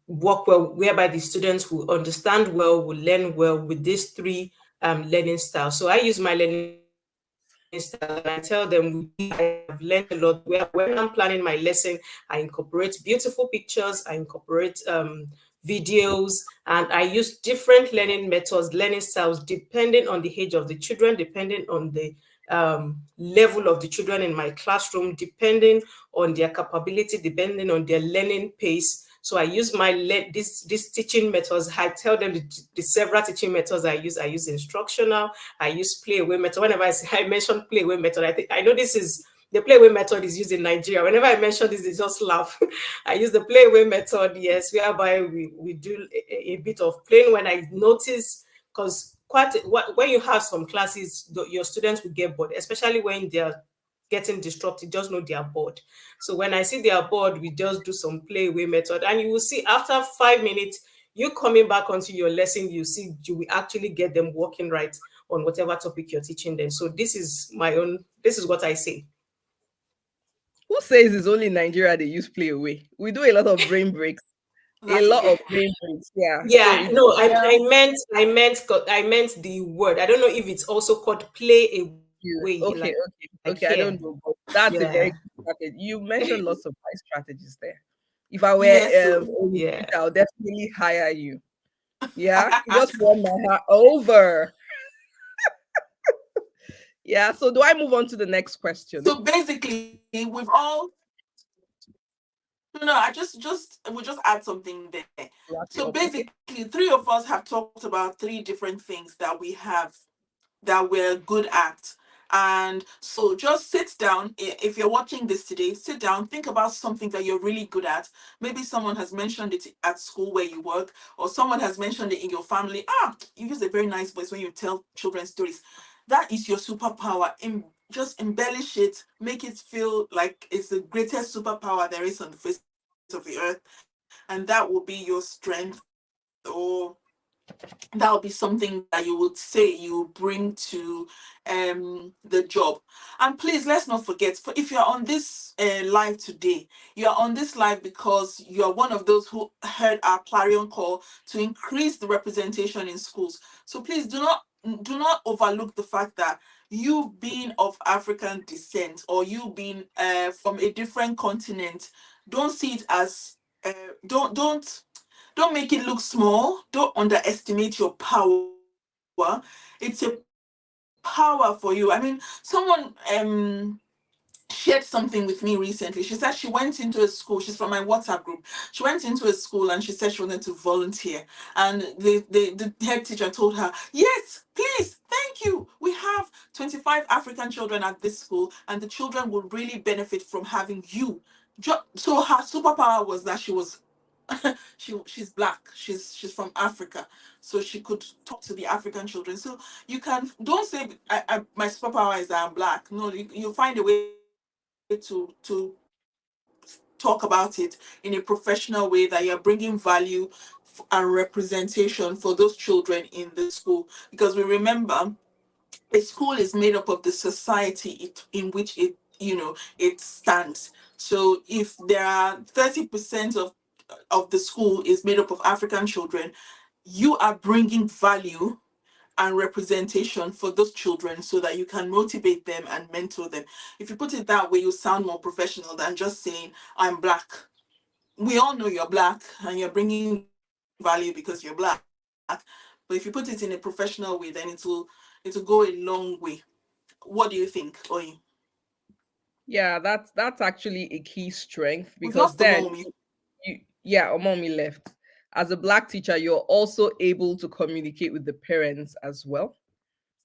C: work well, whereby the students will understand well, will learn well with these three learning styles. So I use my learning style style, and I tell them I have learned a lot. When I'm planning my lesson, I incorporate beautiful pictures, I incorporate videos, and I use different learning methods, learning styles, depending on the age of the children, depending on the level of the children in my classroom, depending on their capability, depending on their learning pace. So I use these teaching methods. I tell them the several teaching methods I use. I use instructional. I use play away method. Whenever I mention play away method, I know this is the play away method is used in Nigeria. Whenever I mention this, they just laugh. I use the play away method, yes, whereby we do a bit of playing when I notice, because when you have some classes, your students will get bored, especially when they're getting disrupted, just know they are bored. So when I see they are bored, we just do some play away method, and you will see after 5 minutes, you coming back onto your lesson, you will actually get them working right on whatever topic you're teaching them. So this is what I say.
B: Who says it's only in Nigeria they use play away? We do a lot of brain breaks. A
A: That's
B: lot of
A: okay.
B: brain breaks. Yeah. So
C: Yeah,
B: it's
C: no,
B: yeah,
C: I meant the word. I don't know if it's also called play away,
B: you.
C: like
B: Okay,
C: here.
B: okay, okay. I don't know, but that's a
C: Yeah,
B: very good strategy. You mentioned lots of high strategies there. If I were
A: Yes, so
B: a
C: yeah.
B: recruiter, I'll definitely hire you. Yeah, you just won my heart over. Yeah. So do I move on to the next question?
A: so basically we've all no, just we'll just add something there.
B: Wrap
A: So
B: it up. Okay.
A: basically, three of us have talked about three different things that we have that we're good at. And so just sit down. If you're watching this today, sit down, think about something that you're really good at. Maybe someone has mentioned it at school where you work, or someone has mentioned it in your family. You use a very nice voice when you tell children stories. That is your superpower. Just embellish it, make it feel like it's the greatest superpower there is on the face of the earth, and that will be your strength, or that will be something that you would say you bring to the job. And please, let's not forget, if you're on this live today, you're on this live because you're one of those who heard our clarion call to increase the representation in schools. So please do not overlook the fact that you being of African descent, or you being from a different continent, don't see it as uh, don't make it look small. Don't underestimate your power. It's a power for you. I mean, someone shared something with me recently. She said she went into a school. She's from my WhatsApp group. She went into a school and she said she wanted to volunteer. And the head teacher told her, yes, please, thank you. We have 25 African children at this school, and the children will really benefit from having you. So her superpower was that she's black. She's from Africa, so she could talk to the African children. So you can don't say my superpower is that I'm black. No, you find a way to talk about it in a professional way, that you're bringing value and representation for those children in the school. Because we remember a school is made up of the society in which it stands. So if there are 30% of the school is made up of African children, you are bringing value and representation for those children so that you can motivate them and mentor them. If you put it that way, you sound more professional than just saying, I'm black. We all know you're black and you're bringing value because you're black. But if you put it in a professional way, then it'll go a long way. What do you think, Oyi?
B: Yeah, that's actually a key strength
A: We've
B: because
A: lost the
B: then
A: mommy.
B: yeah, mommy left. As a black teacher, you're also able to communicate with the parents as well.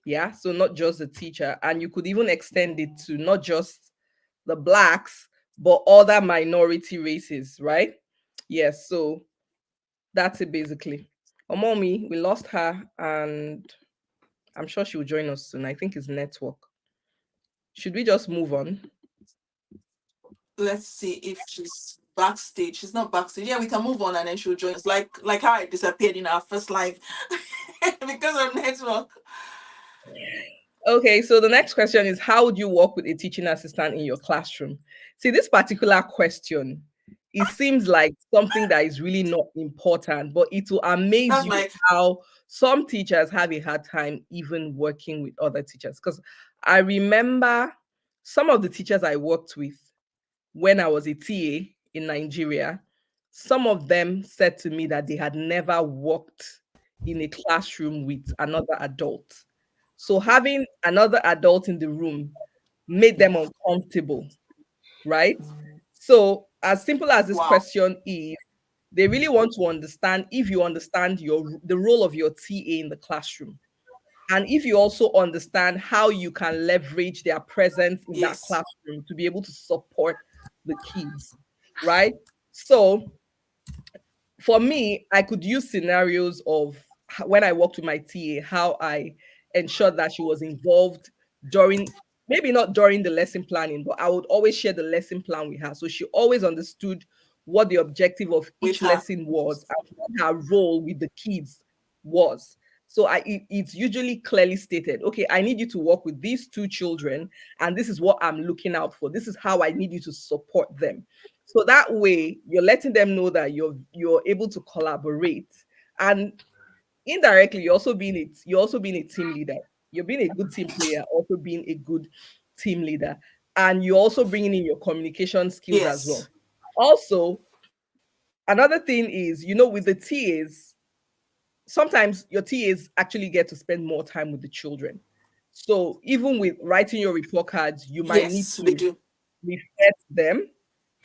B: Yeah, so not just the teacher, and you could even extend it to not just the blacks, but other minority races, right? Yes, so that's it basically. Oh, mommy, we lost her, and I'm sure she will join us soon. I think it's network. Should we just move on?
A: Let's see if she's backstage. She's not backstage. Yeah, we can move on and then she'll join us. Like how I disappeared in our first live because of network.
B: Okay, so the next question is, how would you work with a teaching assistant in your classroom? See, this particular question it seems like something that is really not important, but it will amaze
A: That's
B: you
A: my
B: how some teachers have a hard time even working with other teachers. Because I remember some of the teachers I worked with when I was a TA in Nigeria, some of them said to me that they had never worked in a classroom with another adult. So having another adult in the room made them uncomfortable, right? So, as simple as this
A: wow.
B: question is, they really want to understand if you understand the role of your TA in the classroom, and if you also understand how you can leverage their presence in that
A: Yes.
B: classroom to be able to support the kids, right? So, for me, I could use scenarios of when I worked with my TA, how I ensured that she was involved during, maybe not during the lesson planning, but I would always share the lesson plan with her. So she always understood what the objective of
A: With
B: each
A: her.
B: lesson was and what her role with the kids was. So it's usually clearly stated, okay, I need you to work with these two children, and this is what I'm looking out for. This is how I need you to support them. So that way, you're letting them know that you're able to collaborate, and indirectly, you're also being a team leader. You're being a good team player, also being a good team leader, and you're also bringing in your communication skills as
A: Yes.
B: well. Also, another thing is, with the TAs, sometimes your TAs actually get to spend more time with the children. So even with writing your report cards, you might need
A: Yes, they
B: to
A: do.
B: refer to them,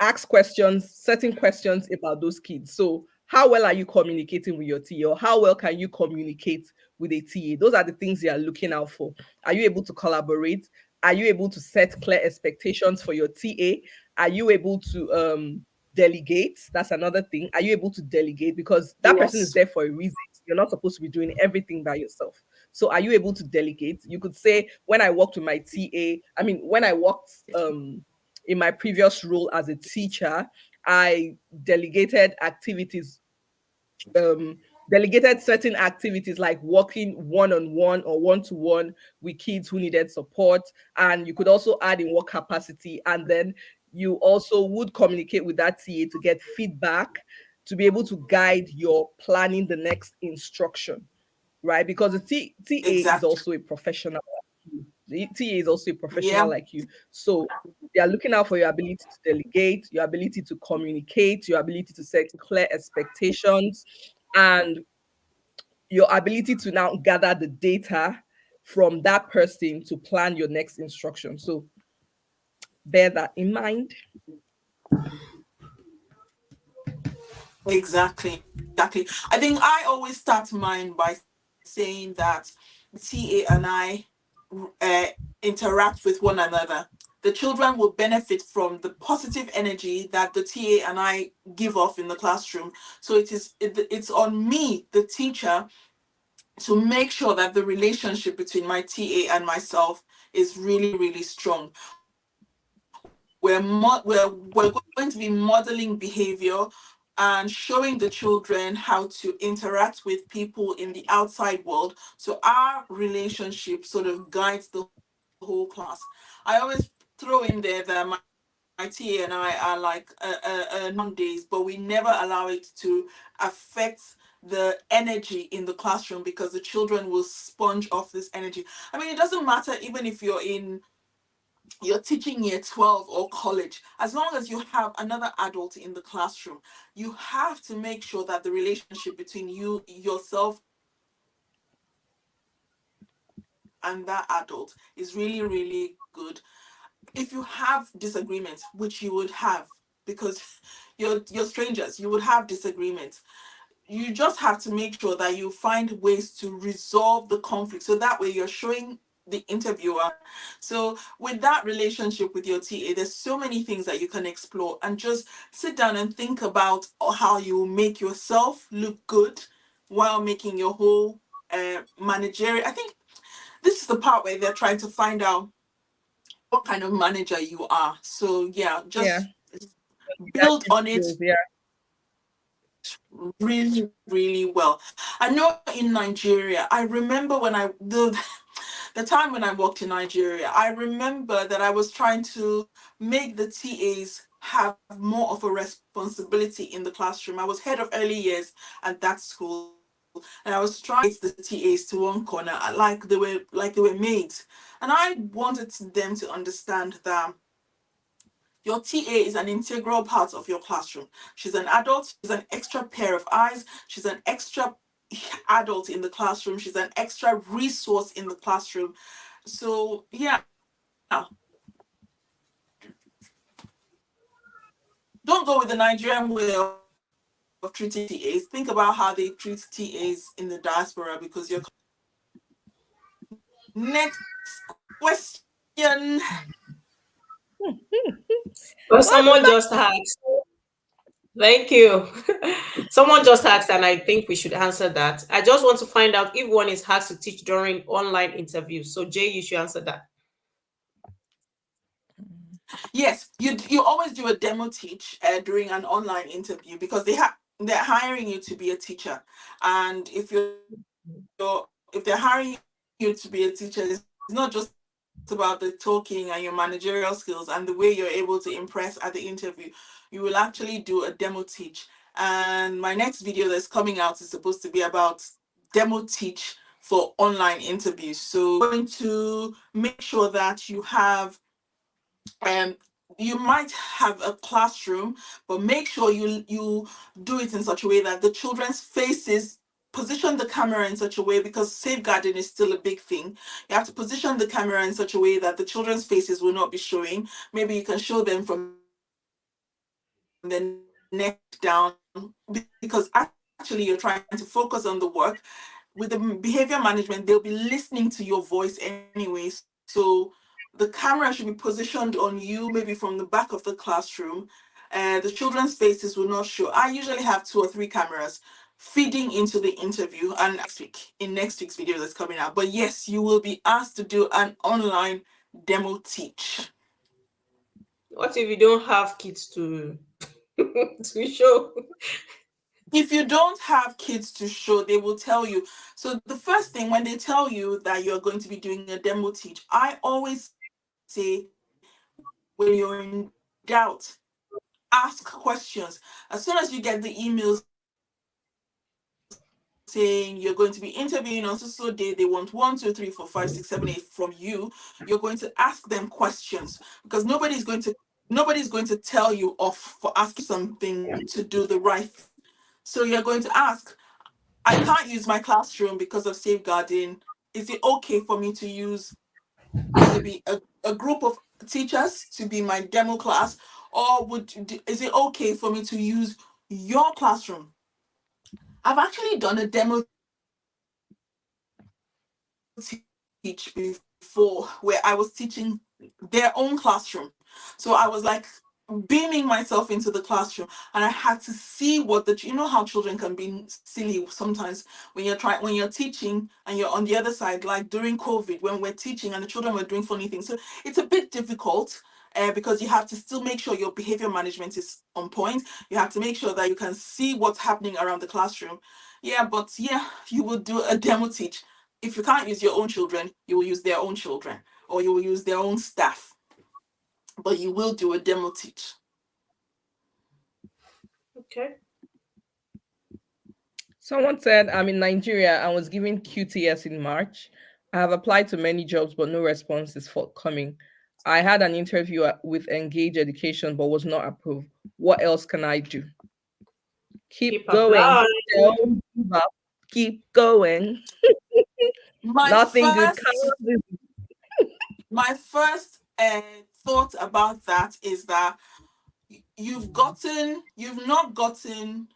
B: ask questions, certain questions about those kids. So, how well are you communicating with your TA, or how well can you communicate with a TA? Those are the things you are looking out for. Are you able to collaborate? Are you able to set clear expectations for your TA? Are you able to delegate? That's another thing. Are you able to delegate? Because that person is
A: Yes.
B: there for a reason. You're not supposed to be doing everything by yourself. So are you able to delegate? You could say, when I worked with my TA, I mean, when I worked in my previous role as a teacher, I delegated activities, um, delegated certain activities like working one on one or one to one with kids who needed support. And you could also add in what capacity. And then you also would communicate with that TA to get feedback to be able to guide your planning the next instruction, right? Because the TA is
A: Exactly.
B: also a professional like you. The TA is also a professional
A: Yeah.
B: like you. So they are looking out for your ability to delegate, your ability to communicate, your ability to set clear expectations, and your ability to now gather the data from that person to plan your next instruction. So bear that in mind.
A: Exactly. Exactly. I think I always start mine by saying that TA and I uh, interact with one another. The children will benefit from the positive energy that the TA and I give off in the classroom. So it's on me, the teacher, to make sure that the relationship between my TA and myself is really, really strong. We're going to be modeling behavior and showing the children how to interact with people in the outside world. So our relationship sort of guides the whole class. I always throw in there that my TA and I are like days, but we never allow it to affect the energy in the classroom because the children will sponge off this energy. I mean, it doesn't matter even if you're teaching year 12 or college, as long as you have another adult in the classroom, you have to make sure that the relationship between yourself and that adult is really, really good. If you have disagreements, which you would have, because you're strangers, you would have disagreements, you just have to make sure that you find ways to resolve the conflict, so that way you're showing the interviewer. So with that relationship with your TA, there's so many things that you can explore, and just sit down and think about how you make yourself look good while making your whole managerial. I think this is the part where they're trying to find out what kind of manager you are. So yeah, just
B: Yeah.
A: build on
B: Leadership
A: it
B: skills. Yeah.
A: really, really well. I know in Nigeria, I remember when the time when I worked in Nigeria, I remember that I was trying to make the TAs have more of a responsibility in the classroom. I was head of early years at that school, and I was trying to get the TAs to one corner, like they were maids. And I wanted them to understand that your TA is an integral part of your classroom. She's an adult, she's an extra pair of eyes, she's an extra adult in the classroom, she's an extra resource in the classroom. So, yeah, don't go with the Nigerian way of treating TAs. Think about how they treat TAs in the diaspora, because you're. Next question.
C: Well,
B: What's
C: someone
B: the
C: just asked. Thank you. Someone just asked, and I think we should answer that. I just want to find out if one is asked to teach during online interviews. So, Jay, you should answer that.
A: Yes, you always do a demo teach during an online interview, because they're hiring you to be a teacher, and if they're hiring you to be a teacher, it's not just about the talking and your managerial skills and the way you're able to impress at the interview. You will actually do a demo teach. And my next video that's coming out is supposed to be about demo teach for online interviews. So you're going to make sure that um you might have a classroom, but make sure you do it in such a way that the children's faces, position the camera in such a way, because safeguarding is still a big thing. You have to position the camera in such a way that the children's faces will not be showing. Maybe you can show them from the neck down, because actually you're trying to focus on the work. With the behavior management, they'll be listening to your voice anyway. So the camera should be positioned on you, maybe from the back of the classroom. The children's faces will not show. I usually have 2 or 3 cameras feeding into the interview, and I'll be sharing that in next week, in next week's video that's coming out. But yes, you will be asked to do an online demo teach.
C: What if you don't have kids to to show?
A: If you don't have kids to show, they will tell you. So the first thing, when they tell you that you're going to be doing a demo teach, I always say, when you're in doubt, ask questions. As soon as you get the email saying you're going to be interviewing on so day, they want 1, 2, 3, 4, 5, 6, 7, 8 from you, you're going to ask them questions, because nobody's going to tell you off for asking you something to do the right thing. So you're going to ask, I can't use my classroom because of safeguarding. Is it okay for me to use maybe a group of teachers to be my demo class, or is it okay for me to use your classroom? I've actually done a demo teach before, where I was teaching their own classroom. So I was like beaming myself into the classroom, and I had to see what you know how children can be silly sometimes when you're teaching and you're on the other side, like during COVID, when we're teaching and the children were doing funny things. So it's a bit difficult, because you have to still make sure your behavior management is on point. You have to make sure that you can see what's happening around the classroom. Yeah, but yeah, you will do a demo teach. If you can't use your own children, you will use their own children, or you will use their own staff, but you will do a demo teach.
C: Okay.
B: Someone said, I'm in Nigeria and was given QTS in March. I have applied to many jobs, but no response is forthcoming. I had an interview with Engage Education, but was not approved. What else can I do?
C: Keep
B: Keep going.
C: applying.
B: Don't give up. Keep going.
A: My
B: Nothing good
A: first
B: comes.
A: my first thought about that is that you've not gotten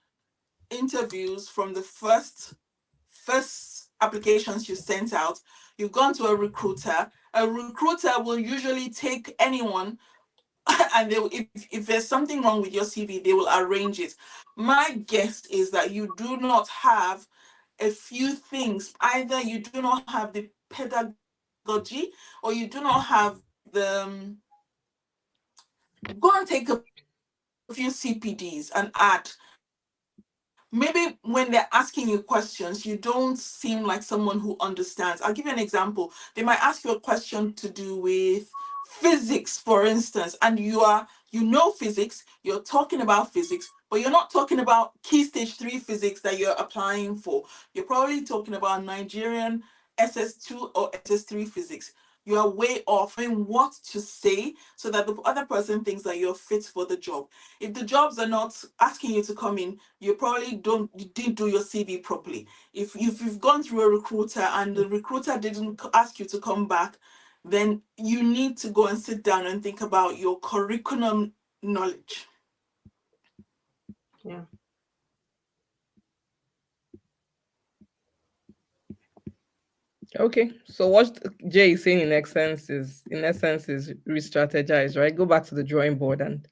A: interviews from the first applications you sent out. You've gone to a recruiter. A recruiter will usually take anyone, and if there's something wrong with your CV, they will arrange it. My guess is that you do not have a few things. Either you do not have the pedagogy, or you do not have go and take a few CPDs and add. Maybe when they're asking you questions, you don't seem like someone who understands. I'll give you an example. They might ask you a question to do with physics, for instance, and you are You know physics, you're talking about physics, but you're not talking about key stage 3 physics that you're applying for. You're probably talking about Nigerian SS2 or SS3 physics. You are way off in what to say so that the other person thinks that you're fit for the job. If the jobs are not asking you to come in, you probably you didn't do your CV properly. If you've gone through a recruiter and the recruiter didn't ask you to come back, then you need to go and sit down and think about your curriculum knowledge.
C: Yeah.
B: Okay, so what Jay is saying in essence is re-strategize, right? Go back to the drawing board and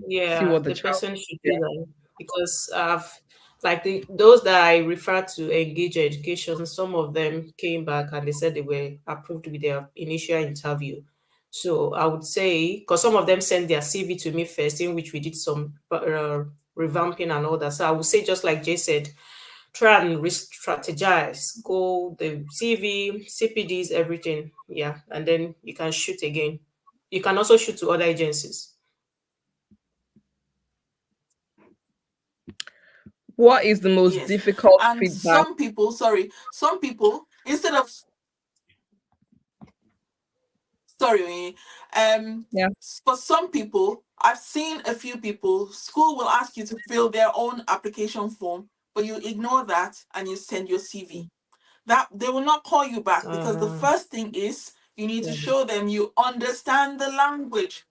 B: see
C: Yeah,
B: what the
C: the
B: child.
C: person should
B: Yeah.
C: do that because I've like those that I refer to engage education, some of them came back and they said they were approved with their initial interview. So I would say because some of them sent their CV to me first, in which we did some revamping and all that. So I would say just like Jay said, try and re-strategize, go the CV, CPDs, everything. Yeah, and then you can shoot again. You can also shoot to other agencies.
B: What is the most
A: Yes.
B: difficult
A: And
B: feedback?
A: some people, instead of, sorry,
B: Yeah.
A: for some people, I've seen a few people, school will ask you to fill their own application form, but you ignore that and you send your CV. That they will not call you back because the
C: Uh,
A: first thing is you need to
C: yeah,
A: show them you understand the language.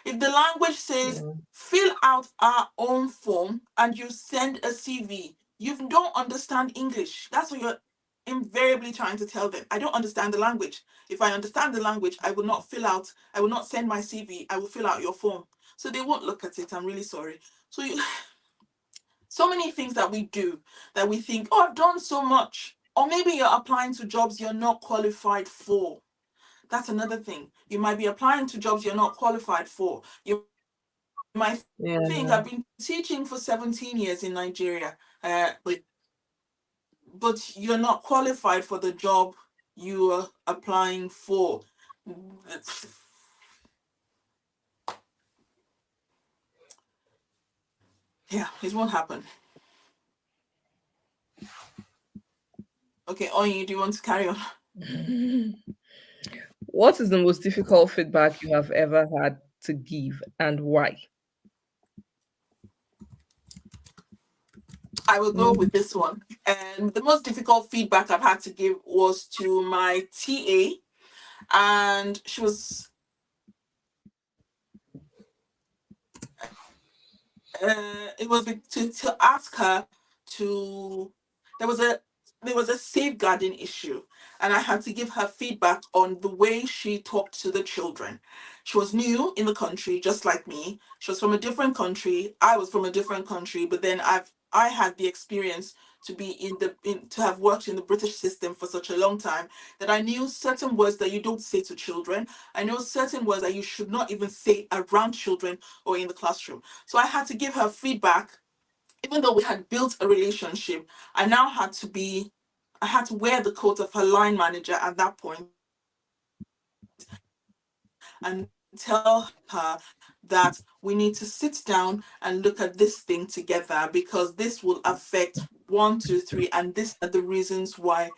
A: If the language says
C: yeah,
A: fill out our own form and you send a CV, you don't understand English. That's what you're invariably trying to tell them. I don't understand the language. If I understand the language, I will not send my CV, I will fill out your form. So they won't look at it. I'm really sorry. So so many things that we do that we think, oh, I've done so much. Or maybe you're applying to jobs you're not qualified for. That's another thing. You might be applying to jobs you're not qualified for. You might think I've been teaching for
C: yeah.
A: 17 years in Nigeria, but you're not qualified for the job you are applying for. Yeah, it won't happen. Okay, Oyin, do you want to carry on?
B: What is the most difficult feedback you have ever had to give and why?
A: I will go
B: Mm,
A: with this one. And the most difficult feedback I've had to give was to my TA, and she was it was to ask her to there was a there was a safeguarding issue, and I had to give her feedback on the way she talked to the children. She was new in the country just like me. She was from a different country, I was from a different country, but then I had the experience to be to have worked in the British system for such a long time that I knew certain words that you don't say to children. I know certain words that you should not even say around children or in the classroom. So I had to give her feedback. Even though we had built a relationship, I now had to be, I had to wear the coat of her line manager at that point and tell her that we need to sit down and look at this thing together because this will affect one, two, three, and these are the reasons why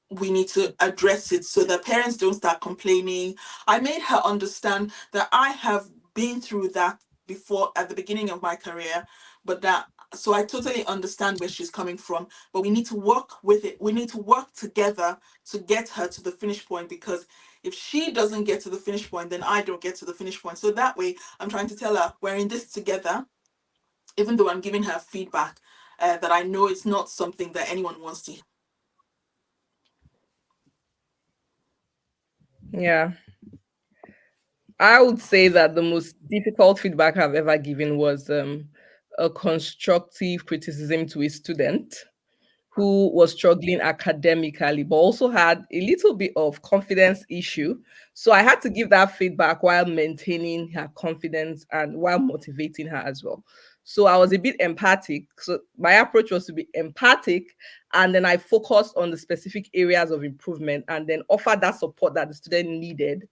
A: we need to address it so that parents don't start complaining. I made her understand that I have been through that before at the beginning of my career, but that so I totally understand where she's coming from. But we need to work with it. We need to work together to get her to the finish point because if she doesn't get to the finish point, then I don't get to the finish point. So that way, I'm trying to tell her we're in this together, even though I'm giving her feedback that I know it's not something that anyone wants to.
B: yeah. I would say that the most difficult feedback I've ever given was a constructive criticism to a student who was struggling academically, but also had a little bit of confidence issue. So I had to give that feedback while maintaining her confidence and while motivating her as well. So I was a bit empathic. So my approach was to be empathic, and then I focused on the specific areas of improvement and then offer that support that the student needed.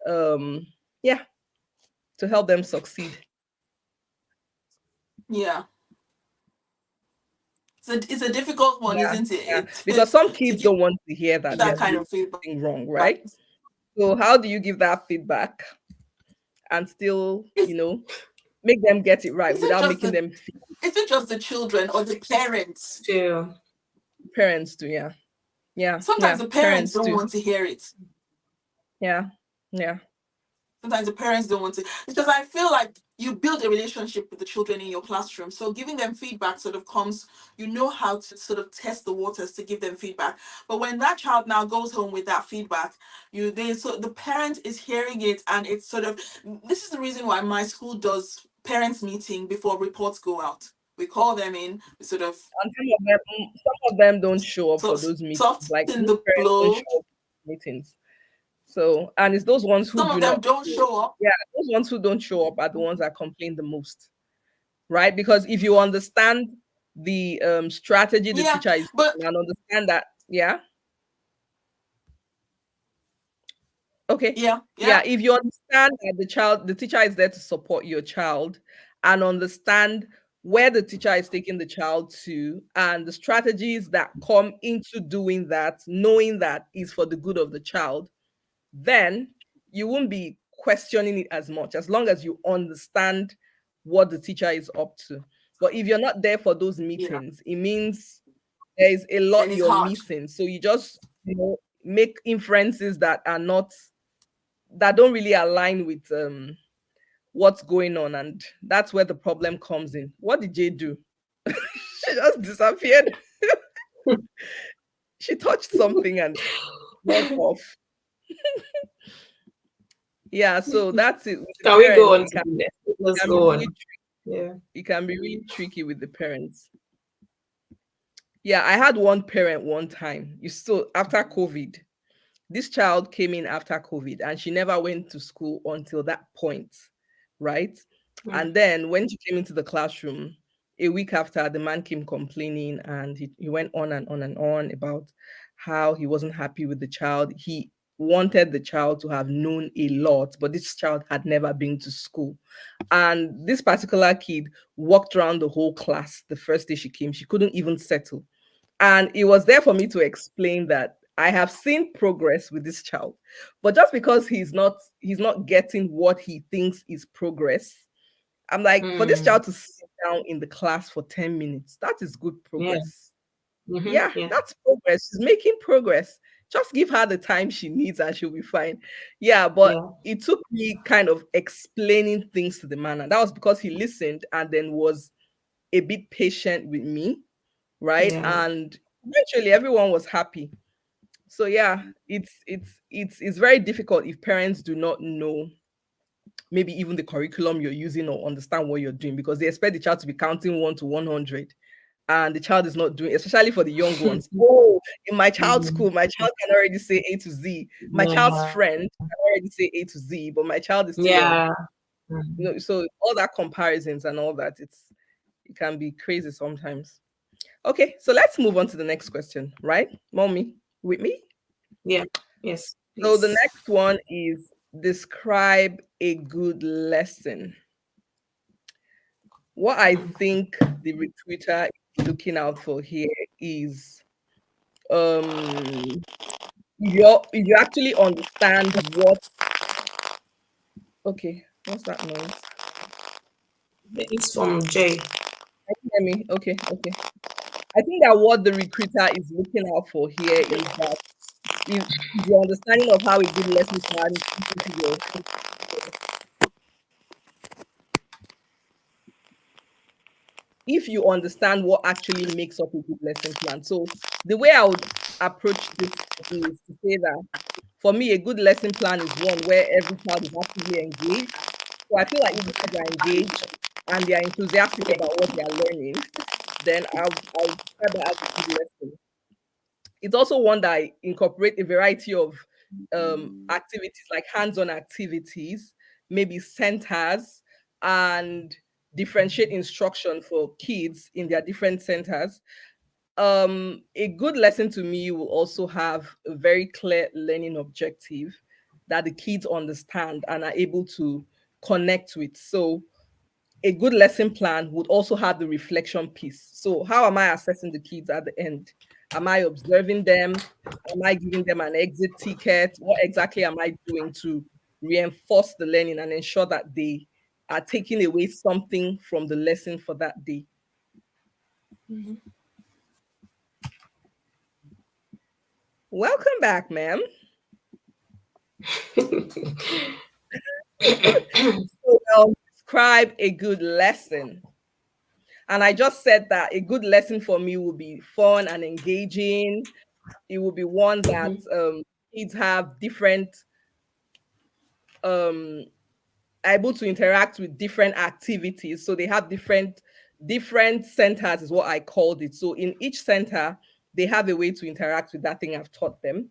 B: Um, yeah. to help them succeed.
A: Yeah. It's a difficult one,
B: Yeah,
A: isn't
B: yeah.
A: it?
B: Because some
A: To
B: kids
A: give
B: don't want to hear that they
A: that
B: are
A: kind
B: doing
A: of feedback.
B: something wrong, right? So how do you give that feedback and still, make them get it right
A: Isn't
B: without
A: just
B: making
A: the
B: them feel
A: isn't just the children or the parents.
C: Feel.
B: parents do, yeah. Yeah,
A: Sometimes
B: yeah.
A: the parents
B: Parents
A: don't
B: do.
A: want to hear it.
B: Yeah. Yeah.
A: Sometimes the parents don't want to, because I feel like you build a relationship with the children in your classroom. So giving them feedback sort of comes, you know how to sort of test the waters to give them feedback. But when that child now goes home with that feedback, so the parent is hearing it, and it's sort of, this is the reason why my school does parents meeting before reports go out. We call them in, we sort of
B: And some of them don't show up for those meetings. Like
A: soften
B: most
A: the
B: parents don't
A: blow.
B: show up for meetings. So, and it's those ones who
A: Some
B: do
A: of them
B: not
A: don't
B: show.
A: show up.
B: Yeah, those ones who don't show up are the ones that complain the most, right? Because if you understand the strategy the
A: Yeah,
B: teacher is
A: but
B: using and understand that, yeah, okay,
A: yeah,
B: yeah,
A: yeah,
B: if you understand that the teacher is there to support your child and understand where the teacher is taking the child to and the strategies that come into doing that, knowing that is for the good of the child, then you won't be questioning it as much as long as you understand what the teacher is up to. But if you're not there for those
A: yeah,
B: meetings, it means there is a
A: then
B: lot
A: it's
B: you're
A: hard.
B: missing. So you just, make inferences that don't really align with what's going on, and that's where the problem comes in. What did Jay do? She just disappeared. She touched something and went off. Yeah, so that's it with the
C: Can we go
B: parents.
C: on
B: it
C: to
B: can,
C: the next?
B: it
C: Let's
B: can be
C: go
B: really
C: on. Yeah.
B: it can be really tricky with the parents. Yeah, I had one parent one time. You still after COVID. This child came in after COVID and she never went to school until that point, right?
C: Mm.
B: And then when she came into the classroom, a week after, the man came complaining and he went on and on and on about how he wasn't happy with the child. He wanted the child to have known a lot, but this child had never been to school. And this particular kid walked around the whole class the first day she came. She couldn't even settle. And it was there for me to explain that I have seen progress with this child, but just because he's not getting what he thinks is progress, I'm like, for this
C: Mm.
B: child to sit down in the class for 10 minutes, that is good
C: Yeah.
B: progress.
C: Mm-hmm.
B: Yeah,
C: Yeah.
B: that's progress. She's making progress. Just give her the time she needs and she'll be fine. Yeah, but
C: Yeah.
B: it took me kind of explaining things to the man, and that was because he listened and then was a bit patient with me, right?
C: Yeah.
B: And eventually everyone was happy. So yeah, it's very difficult if parents do not know maybe even the curriculum you're using or understand what you're doing, because they expect the child to be counting 1 to 100 and the child is not doing, especially for the young ones. Oh, in my child's
C: Mm.
B: school, my child can already say A to Z. My child's
C: Yeah.
B: friend can already say A to Z, but my child is still young.
C: Yeah. Mm.
B: So all that comparisons and all that, it can be crazy sometimes. Okay, so let's move on to the next question, right? Mommy, with me?
C: Yeah. Yes,
B: So the
C: please.
B: next one is describe a good lesson. What I
C: Mm.
B: think the recruiter is looking out for here is um if you actually understand what, okay, what's that noise?
C: It's from Jay.
B: Can you hear me? Okay, okay. I think that what the recruiter is looking out for here is that if your understanding of how a good lesson plan fits into your, if you understand what actually makes up a good lesson plan. So the way I would approach this is to say that for me, a good lesson plan is one where every child is actively engaged. So I feel like if the kids are engaged and they are enthusiastic about what they are learning, then I'll describe that as a good lesson. It's also one that I incorporate a variety of activities, like hands-on activities, maybe centers, and differentiate instruction for kids in their different centers. A good lesson to me will also have a very clear learning objective that the kids understand and are able to connect with. So a good lesson plan would also have the reflection piece. So how am I assessing the kids at the end? Am I observing them? Am I giving them an exit ticket? What exactly am I doing to reinforce the learning and ensure that they are taking away something from the lesson for that day? Welcome back, ma'am. So, describe a good lesson. And I just said that a good lesson for me will be fun and engaging. It will be one that kids have different um able to interact with different activities. So they have different centers is what I called it. So in each center, they have a way to interact with that thing I've taught them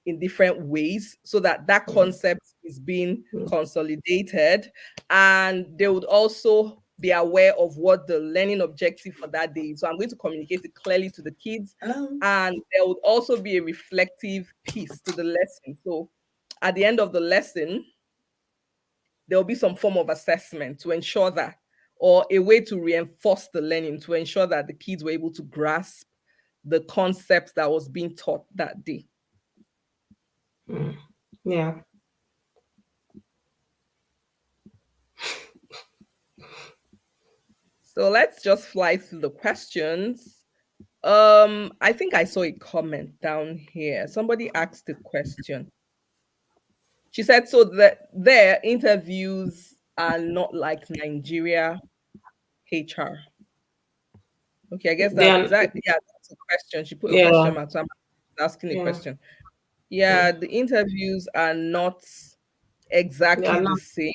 B: in different ways so that that concept is being consolidated, and they would also be aware of what the learning objective for that day is. So I'm going to communicate it clearly to the kids, and there would also be a reflective piece to the lesson. So at the end of the lesson, there will be some form of assessment to ensure that, or a way to reinforce the learning to ensure that the kids were able to grasp the concept that was being taught that day.
C: Yeah.
B: So let's just fly through the questions. I think I saw a comment down here. Somebody asked a question. She said, so that their interviews are not like Nigeria HR. Okay, I guess that is
C: Then,
B: that. Yeah, that's a question. She put a
C: yeah,
B: question mark. So I'm asking a
C: yeah,
B: question. Yeah, the interviews are not exactly
C: yeah,
B: the
C: no.
B: same.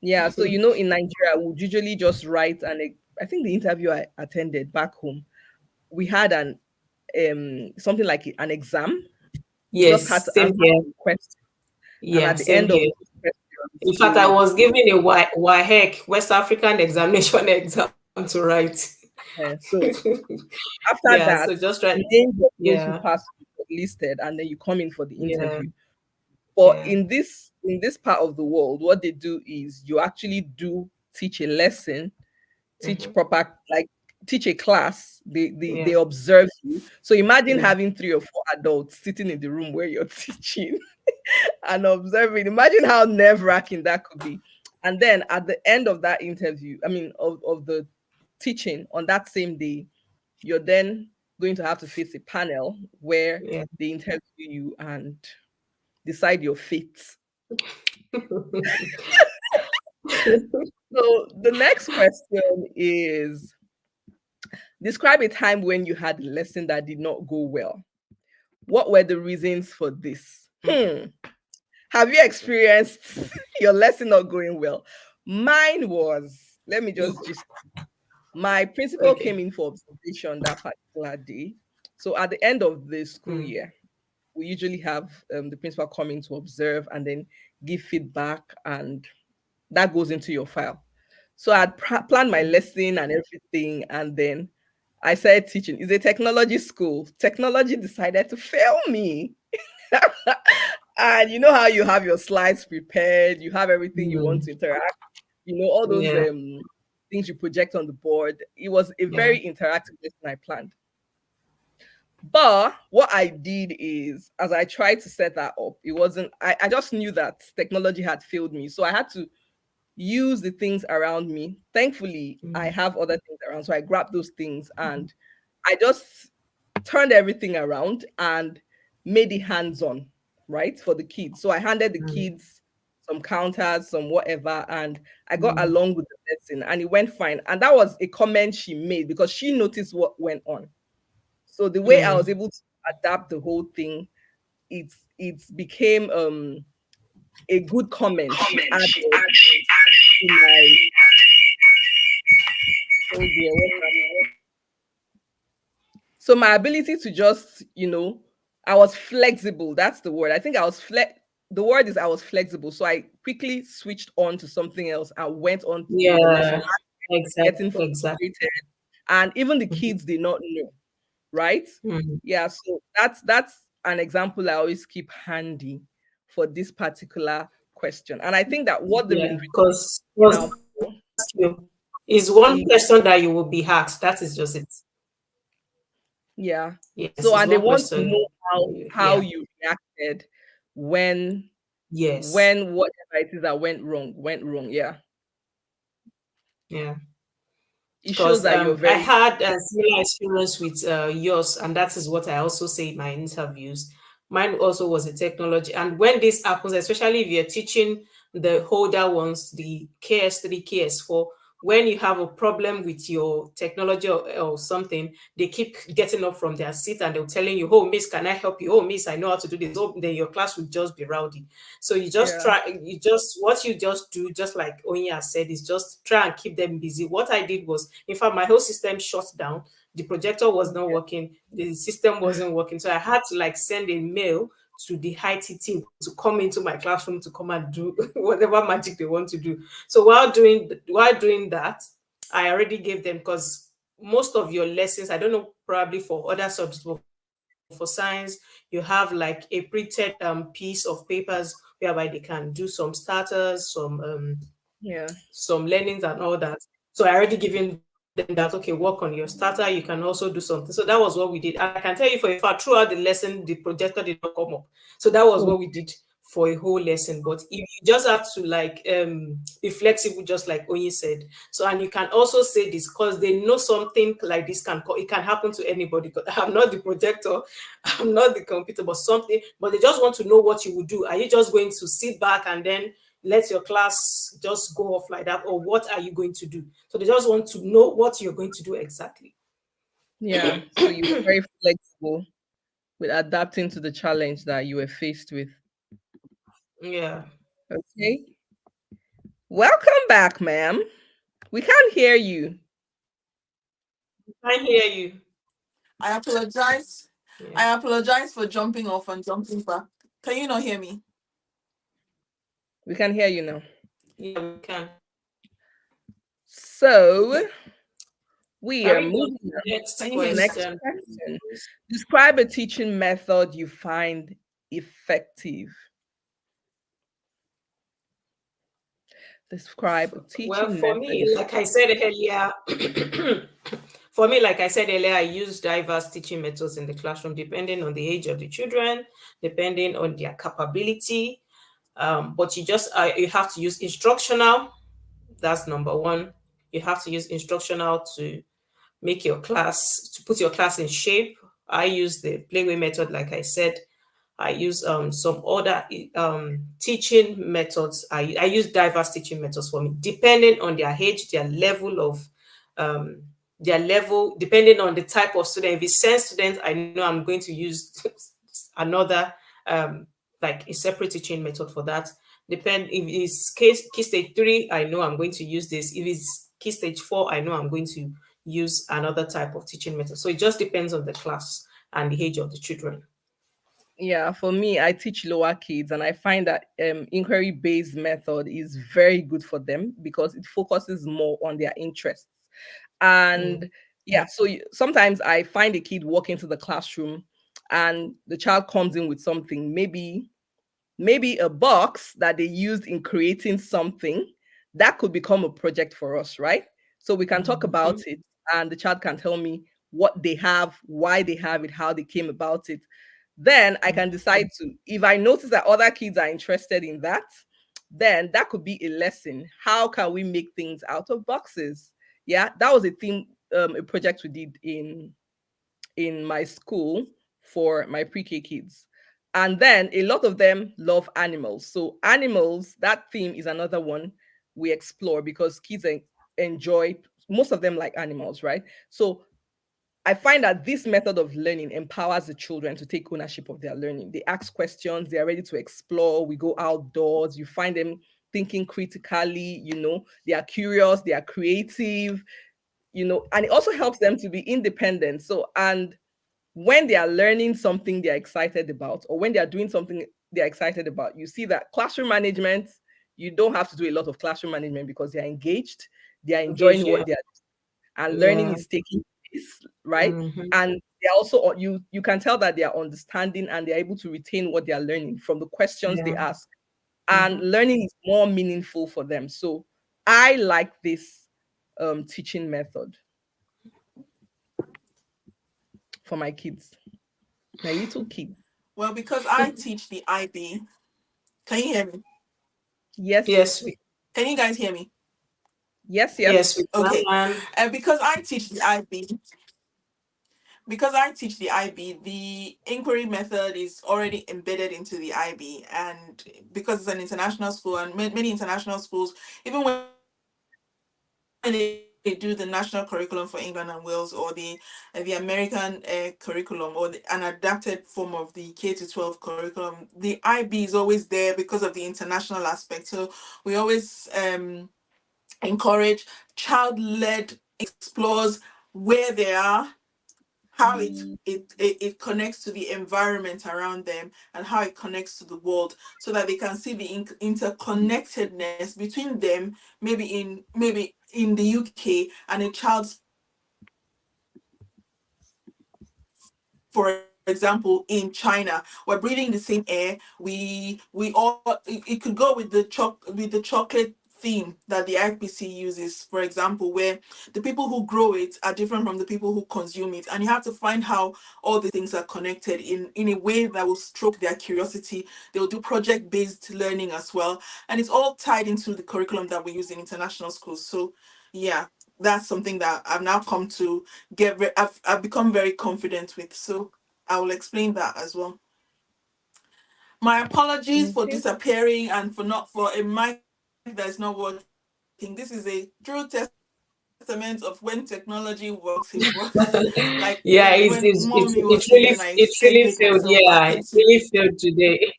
B: Yeah, so in Nigeria, we would usually just write I think the interview I attended back home, we had an something like an exam. We just had
C: Yes,
B: to
C: same
B: answer
C: here.
B: some questions, and
C: Yeah,
B: at the
C: same
B: end of
C: here.
B: those questions,
C: In
B: we
C: fact, I
B: would
C: was given a WAHEC, West African Examination exam to write.
B: so after
C: Yeah,
B: that,
C: so just right.
B: the names of those who
C: Yeah,
B: passed were listed, and then you come in for the
C: yeah,
B: interview. But
C: yeah.
B: in this part of the world, what they do is you actually do teach a lesson, teach
C: Hmm.
B: proper, like teach a class. They
C: Yeah,
B: observe you. So imagine
C: yeah.
B: having 3 or 4 adults sitting in the room where you're teaching and observing. Imagine how nerve-wracking that could be. And then at the end of that interview, I mean of the teaching on that same day, you're then going to have to face a panel where
C: Yeah.
B: they interview you and decide your fate. So the next question is, describe a time when you had a lesson that did not go well. What were the reasons for this? Have you experienced your lesson not going well? Mine was, let me just my principal
C: Okay.
B: came in for observation that particular day. So at the end of the school
C: Mm,
B: year, we usually have the principal come in to observe and then give feedback, and that goes into your file. So I'd planned my
C: mm.
B: lesson and everything, and then I started teaching. It's a technology school. Technology decided to fail me. And you know how you have your slides prepared, you have everything you want
C: Mm.
B: to interact, all those
C: Yeah,
B: things you project on the board. It was a
C: yeah.
B: very interactive lesson I planned. But what I did is, as I tried to set that up, it wasn't, I just knew that technology had failed me. So I had to use the things around me. Thankfully, I
C: Mm,
B: have other things around. So I grabbed those things and I just turned everything around and made it hands on, right, for the kids. So I handed the
C: mm,
B: kids some counters, some whatever, and I got
C: mm.
B: along with the lesson and it went fine. And that was a comment she made because she noticed what went on. So the way I was
C: Mm.
B: able to adapt the whole thing, it became a good comment she added to my, oh dear, what's happening? So my ability to just, I was flexible. That's the word. I think I was the word is I was flexible. So I quickly switched on to something else and went on with the lesson,
C: Yeah,
B: getting
C: exactly.
B: frustrated. And even the kids did not know, right?
C: Mm.
B: Yeah. So that's an example I always keep handy for this particular question. And I think that what the
C: Yeah,
B: research
C: because
B: now
C: they ask you is one
B: is,
C: question that you will be asked. That is just it.
B: yeah.
C: Yes,
B: So
C: it's
B: and they
C: one
B: want to know
C: question.
B: how
C: Yeah.
B: you reacted when
C: Yes.
B: whatever it is that went wrong. Yeah.
C: Yeah.
B: It shows
C: Because
B: that you're
C: I
B: very,
C: had a similar experience with yours, and that is what I also say in my interviews. Mine also was a technology, and when this happens, especially if you're teaching the older ones, the KS3, KS4, when you have a problem with your technology or something, they keep getting up from their seat and they're telling you, "Oh, miss, can I help you? Oh, miss, I know how to do this." Oh, then your class will just be rowdy. So you just
B: yeah.
C: try, you just, what you just do, just like Onya said, is just try and keep them busy. What I did was, in fact, my whole system shut down. The projector was not working, the system wasn't working. So I had to like send a mail to the IT team to come into my classroom to come and do whatever magic they want to do. So while doing that, I already gave them, because most of your lessons, I don't know, probably for other subjects, but for science, you have like a printed piece of papers whereby they can do some starters,
B: Yeah.
C: some learnings and all that. So I already given them that, okay, work on your starter. You can also do something. So that was what we did. And I can tell you for a fact, throughout the lesson, the projector did not come up. So that was what we did
B: Oh,
C: for a whole lesson. But if you just have to like be flexible, just like Onyi said. So, and you can also say this because they know something like this it can happen to anybody. 'Cause I'm not the projector, I'm not the computer, but something. But they just want to know what you would do. Are you just going to sit back and then let your class just go off like that, or what are you going to do? So they just want to know what you're going to do exactly.
B: yeah. So you were very flexible with adapting to the challenge that you were faced with.
C: Yeah,
B: Okay. Welcome back, ma'am. We can't hear you.
C: I hear you.
A: I apologize.
C: Yeah,
A: I apologize for jumping off and jumping back. Can you not hear me?
B: We can hear you now.
C: yeah, we can.
B: So we
C: Can
B: are
C: we go to
B: moving
C: the
B: on
C: next
A: Can you
B: to the
A: hear me?
B: next
C: question?
B: question. Describe a teaching method you find effective. Describe a
C: Well,
B: teaching method you find.
C: for me, like I said earlier, I use diverse teaching methods in the classroom depending on the age of the children, depending on their capability. But you have to use instructional. That's number one. You have to use instructional to put your class in shape. I use the playway method, like I said. I use some other teaching methods. I use diverse teaching methods for me, depending on their age, um, their level, depending on the type of student. If it's science student, I know I'm going to use another um, like a separate teaching method for that. If it's key stage 3, I know I'm going to use this. If it's key stage 4, I know I'm going to use another type of teaching method. So it just depends on the class and the age of the children.
B: Yeah, for me, I teach lower kids, and I find that inquiry based method is very good for them because it focuses more on their interests.
C: Mm.
B: And yeah, so sometimes I find a kid walk into the classroom and the child comes in with something, maybe a box that they used in creating something that could become a project for us, right? So we can talk about
C: Mhm.
B: it and the child can tell me what they have, why they have it, how they came about it. Then I can decide to, if I notice that other kids are interested in that, then that could be a lesson. How can we make things out of boxes? Yeah, that was a theme, a project we did in my school for my pre-K kids. And then a lot of them love animals. So animals, that theme is another one we explore because kids enjoy, most of them like animals, right? So I find that this method of learning empowers the children to take ownership of their learning. They ask questions, they are ready to explore. We go outdoors, you find them thinking critically, they are curious, they are creative, and it also helps them to be independent. So, and when they are learning something they're excited about, or when they are doing something they're excited about, you see that classroom management, you don't have to do a lot of classroom management because they're engaged, they're enjoying
C: Engage,
B: what
C: yeah.
B: they're, and learning
C: Yeah.
B: is taking place, right?
C: Mhm.
B: And they're also, you can tell that they are understanding and they're able to retain what they are learning from the questions they
C: Yeah.
B: ask. and
C: Mhm.
B: learning is more meaningful for them. So I like this teaching method for my kids, my little kids.
A: Well, because I teach the IB, can you hear me?
B: Yes,
C: Yes,
A: Can you guys hear me?
B: yes,
C: yes,
B: yes.
C: we
A: Okay.
C: can.
A: And because I teach the IB, the inquiry method is already embedded into the IB. And because it's an international school, and many international schools, even when they do the national curriculum for England and Wales, or the American curriculum, or an adapted form of the K to 12 curriculum, the IB is always there because of the international aspect. So we always encourage child-led explores where they are, how it connects to the environment around them, and how it connects to the world, so that they can see the interconnectedness between them, maybe in the UK, and a child's, for example, in China. We're breathing the same air. We all, it could go with the chocolate theme that the IPC uses, for example, where the people who grow it are different from the people who consume it. And you have to find how all the things are connected in a way that will stroke their curiosity. They'll do project-based learning as well. And it's all tied into the curriculum that we use in international schools. So yeah, that's something that I've now come to I've become very confident with. So I will explain that as well. My apologies for
B: Okay.
A: disappearing and for a mic that is not working. This is a true testament of when technology works, it works. Like when
C: Yeah,
A: mommy was saying when I
C: it
A: segued
C: really
A: myself
C: failed.
A: back
C: Yeah,
A: into.
C: it really failed today.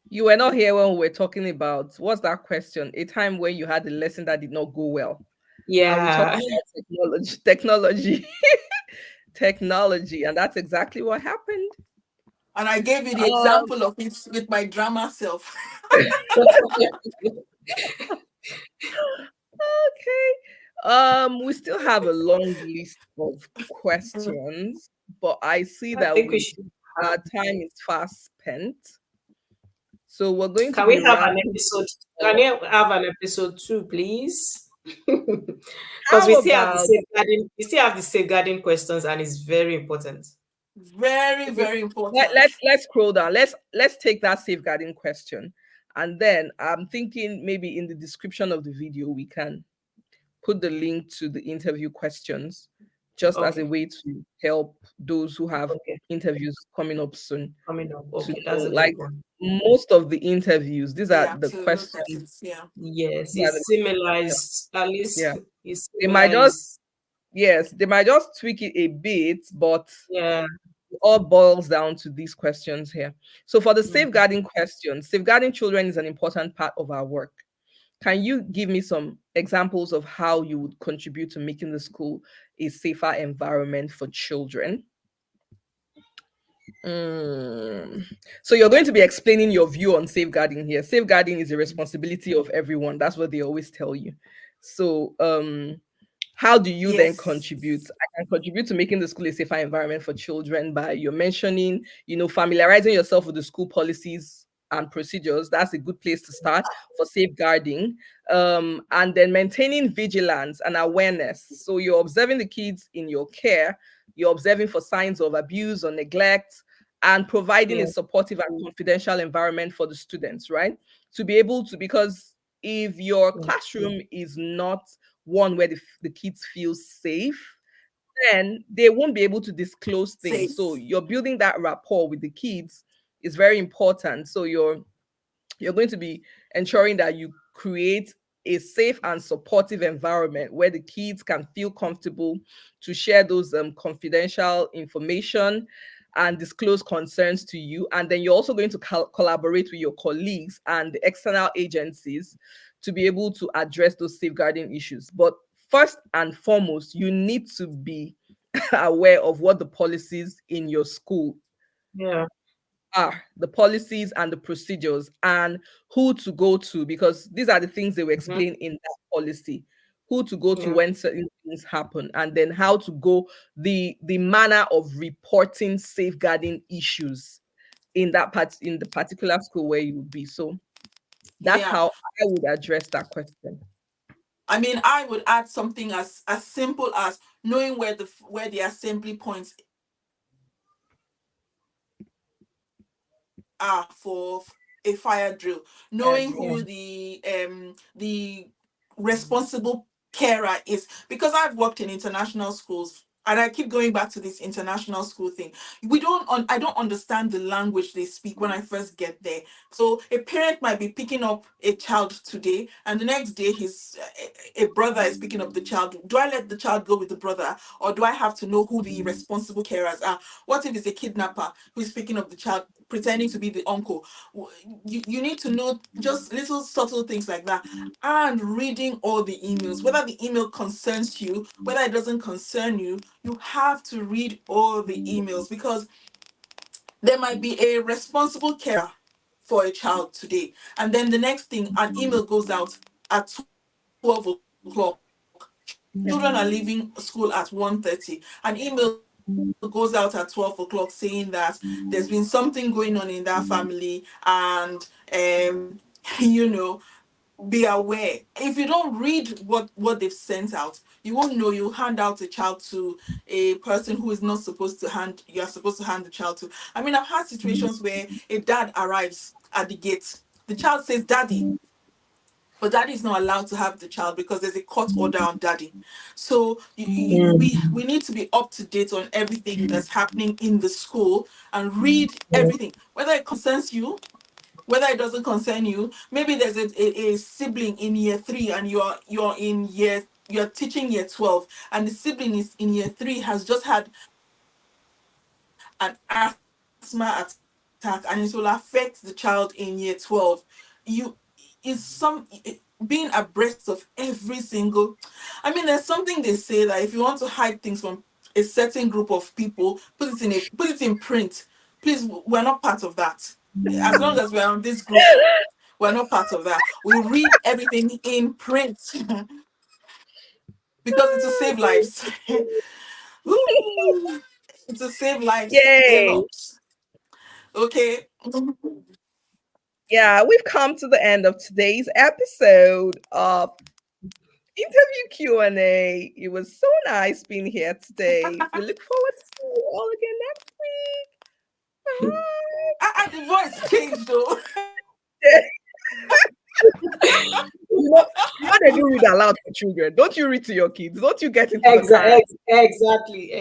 B: You were not here when we were talking about what's that question? A time when you had a lesson that did not go well. And we talked
C: Yeah.
B: about technology, technology, and that's exactly what happened.
A: And I gave you the
B: Um,
A: example of it with my drama self.
B: okay. We still have a long list of questions, but I see
C: I
B: that
C: think we
B: we
C: should
B: our
C: have.
B: time is fast spent. So we're going to
C: Can
B: be
C: we have an
B: wrapping
C: episode? Can
B: up.
C: we have an episode 2, please? Because
B: How about
C: we still have the safeguarding questions, and it's very important.
A: Very, very important.
B: let's scroll down. Let's take that safeguarding question, and then I'm thinking maybe in the description of the video we can put the link to the interview questions, just as a
C: Okay,
B: way to help those who have
C: okay,
B: interviews coming up soon
C: coming up.
B: to
C: Okay,
B: know.
C: that's a good
B: Like
C: one.
B: most of the interviews, these are
A: Yeah,
B: the
A: to look at
B: questions.
A: it. Yeah.
C: Yes,
B: These are the
C: it's similar.
B: questions.
C: It's, at
B: Yeah,
C: least it's
B: they
C: similar.
B: might just
C: Is
B: yes, they might just tweak it a bit, but
C: yeah.
B: it all boils down to these questions here. So for the
C: Mhm.
B: safeguarding question, safeguarding children is an important part of our work. Can you give me some examples of how you would contribute to making the school a safer environment for children? Mm. So you're going to be explaining your view on safeguarding here. Safeguarding is a responsibility of everyone. That's what they always tell you. So how do you then contribute?
A: Yes.
B: I can contribute to making the school a safer environment for children by you're mentioning, familiarizing yourself with the school policies and procedures. That's a good place to start for safeguarding. And then maintaining vigilance and awareness. So you're observing the kids in your care, you're observing for signs of abuse or neglect, and providing a
C: Yeah.
B: supportive and confidential environment for the students, right? To be able to, because if your
C: Yeah.
B: classroom is not one where the kids feel safe, then they won't be able to disclose things. So
A: Safe.
B: you're building that rapport with the kids is very important. So you're going to be ensuring that you create a safe and supportive environment where the kids can feel comfortable to share those confidential information and disclose concerns to you. And then you're also going to collaborate with your colleagues and the external agencies to be able to address those safeguarding issues. But first and foremost, you need to be aware of what the policies in your school
C: Yeah.
B: are, the policies and the procedures, and who to go to, because these are the things they will
C: Mhm.
B: explain in that policy. Who to go to
C: Yeah.
B: when certain things happen, and then how to go, the manner of reporting safeguarding issues in that part in the particular school where you would be. So that's
A: Yeah.
B: how I would address that question.
A: I mean, I would add something as simple as knowing where the assembly points are for a fire drill, knowing
B: Yes.
A: who the responsible carer is, because I've worked in international schools and I keep going back to this international school thing. I don't understand the language they speak when I first get there. So a parent might be picking up a child today and the next day his a brother is picking up the child. Do I let the child go with the brother, or do I have to know who the responsible carers are? What if it's a kidnapper who's picking up the child pretending to be the uncle? You need to know just little subtle things like that, and reading all the emails, whether the email concerns you, whether it doesn't concern you. You have to read all the emails, because there might be a responsible carer for a child today, and then the next thing, an email goes out at 12 o'clock. Children are leaving school at 1:30. An email goes out at 12 o'clock saying that there's been something going on in that family, and you know, be aware. If you don't read what they've sent out, you won't know. You hand out a child to a person who is not supposed to hand you're supposed to hand the child to. I mean, I've had situations where a dad arrives at the gate, the child says daddy, but daddy is not allowed to have the child because there's a court order on daddy. So we need to be up to date on everything that's happening in the school and read everything, whether it concerns you, whether it doesn't concern you. Maybe there's a sibling in year 3 and you're teaching year 12, and the sibling is in year 3, has just had an asthma attack, and it will affect the child in year 12. You is being abreast of every single. I mean, there's something they say that if you want to hide things from a certain group of people, put it in print. Please, we're not part of that. As long as we're on this group, we're not part of that. We read everything in print because it will save lives. Ooh, it will save lives a
B: Yay.
A: lot. Okay.
B: Yeah, we've come to the end of today's episode of Interview Q&A. It was so nice being here today. We look forward to seeing you all again next week.
A: The voice changed though.
B: Bye. They do read aloud for children. Don't you read to your kids? Don't you get into the car?
C: Exactly.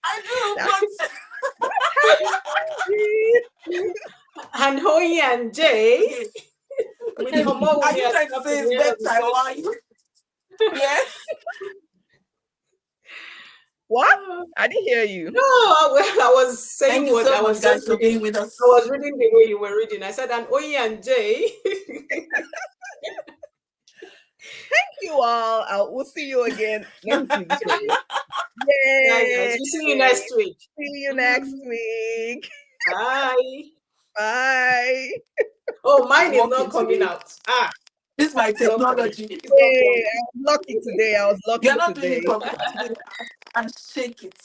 A: I do,
B: That's
A: but
C: And Hoyi and Jay.
A: okay.
C: With
A: Are
C: Omo, we
A: you
C: are
A: trying to
C: come to
A: say
C: the
A: it's
C: end of the
A: bedtime, or are you? Yes.
B: what? I didn't hear you.
C: No, I was saying
A: Thank you
C: what
A: so
C: I
A: much,
C: was
A: guys,
C: just
A: for
C: reading.
A: being with us.
C: I was reading the way you were reading. I said, and Oyi and Jay.
B: Thank you all. We'll see you again. Let me see this way.
C: Bye,
B: Yay.
C: guys. We'll see you next week.
B: See you next week.
C: Bye.
B: Bye.
C: Oh, mine is
A: Walking
C: not coming
A: today.
C: out.
A: This is my
C: It's not coming.
A: technology.
C: It's not
B: Yay.
C: coming.
B: I was lucky today. I was lucky
A: You're not doing it
B: today.
A: properly. You have to do it and shake it.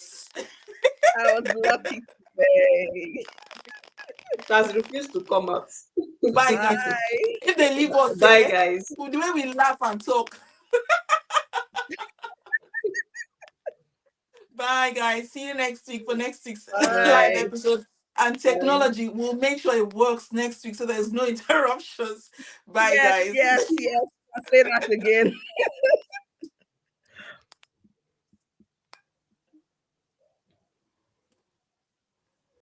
B: I was lucky today.
C: It has refused to come out.
A: Bye, guys.
B: Bye.
A: If they leave us
C: Bye,
A: there,
C: guys.
A: the way we laugh and talk. Bye, guys. See you next week for next week's live
B: Bye.
A: episode. And technology will make sure it works next week so there's no interruptions. Bye,
B: Yes,
A: guys.
B: yes, yes. I'll say that again.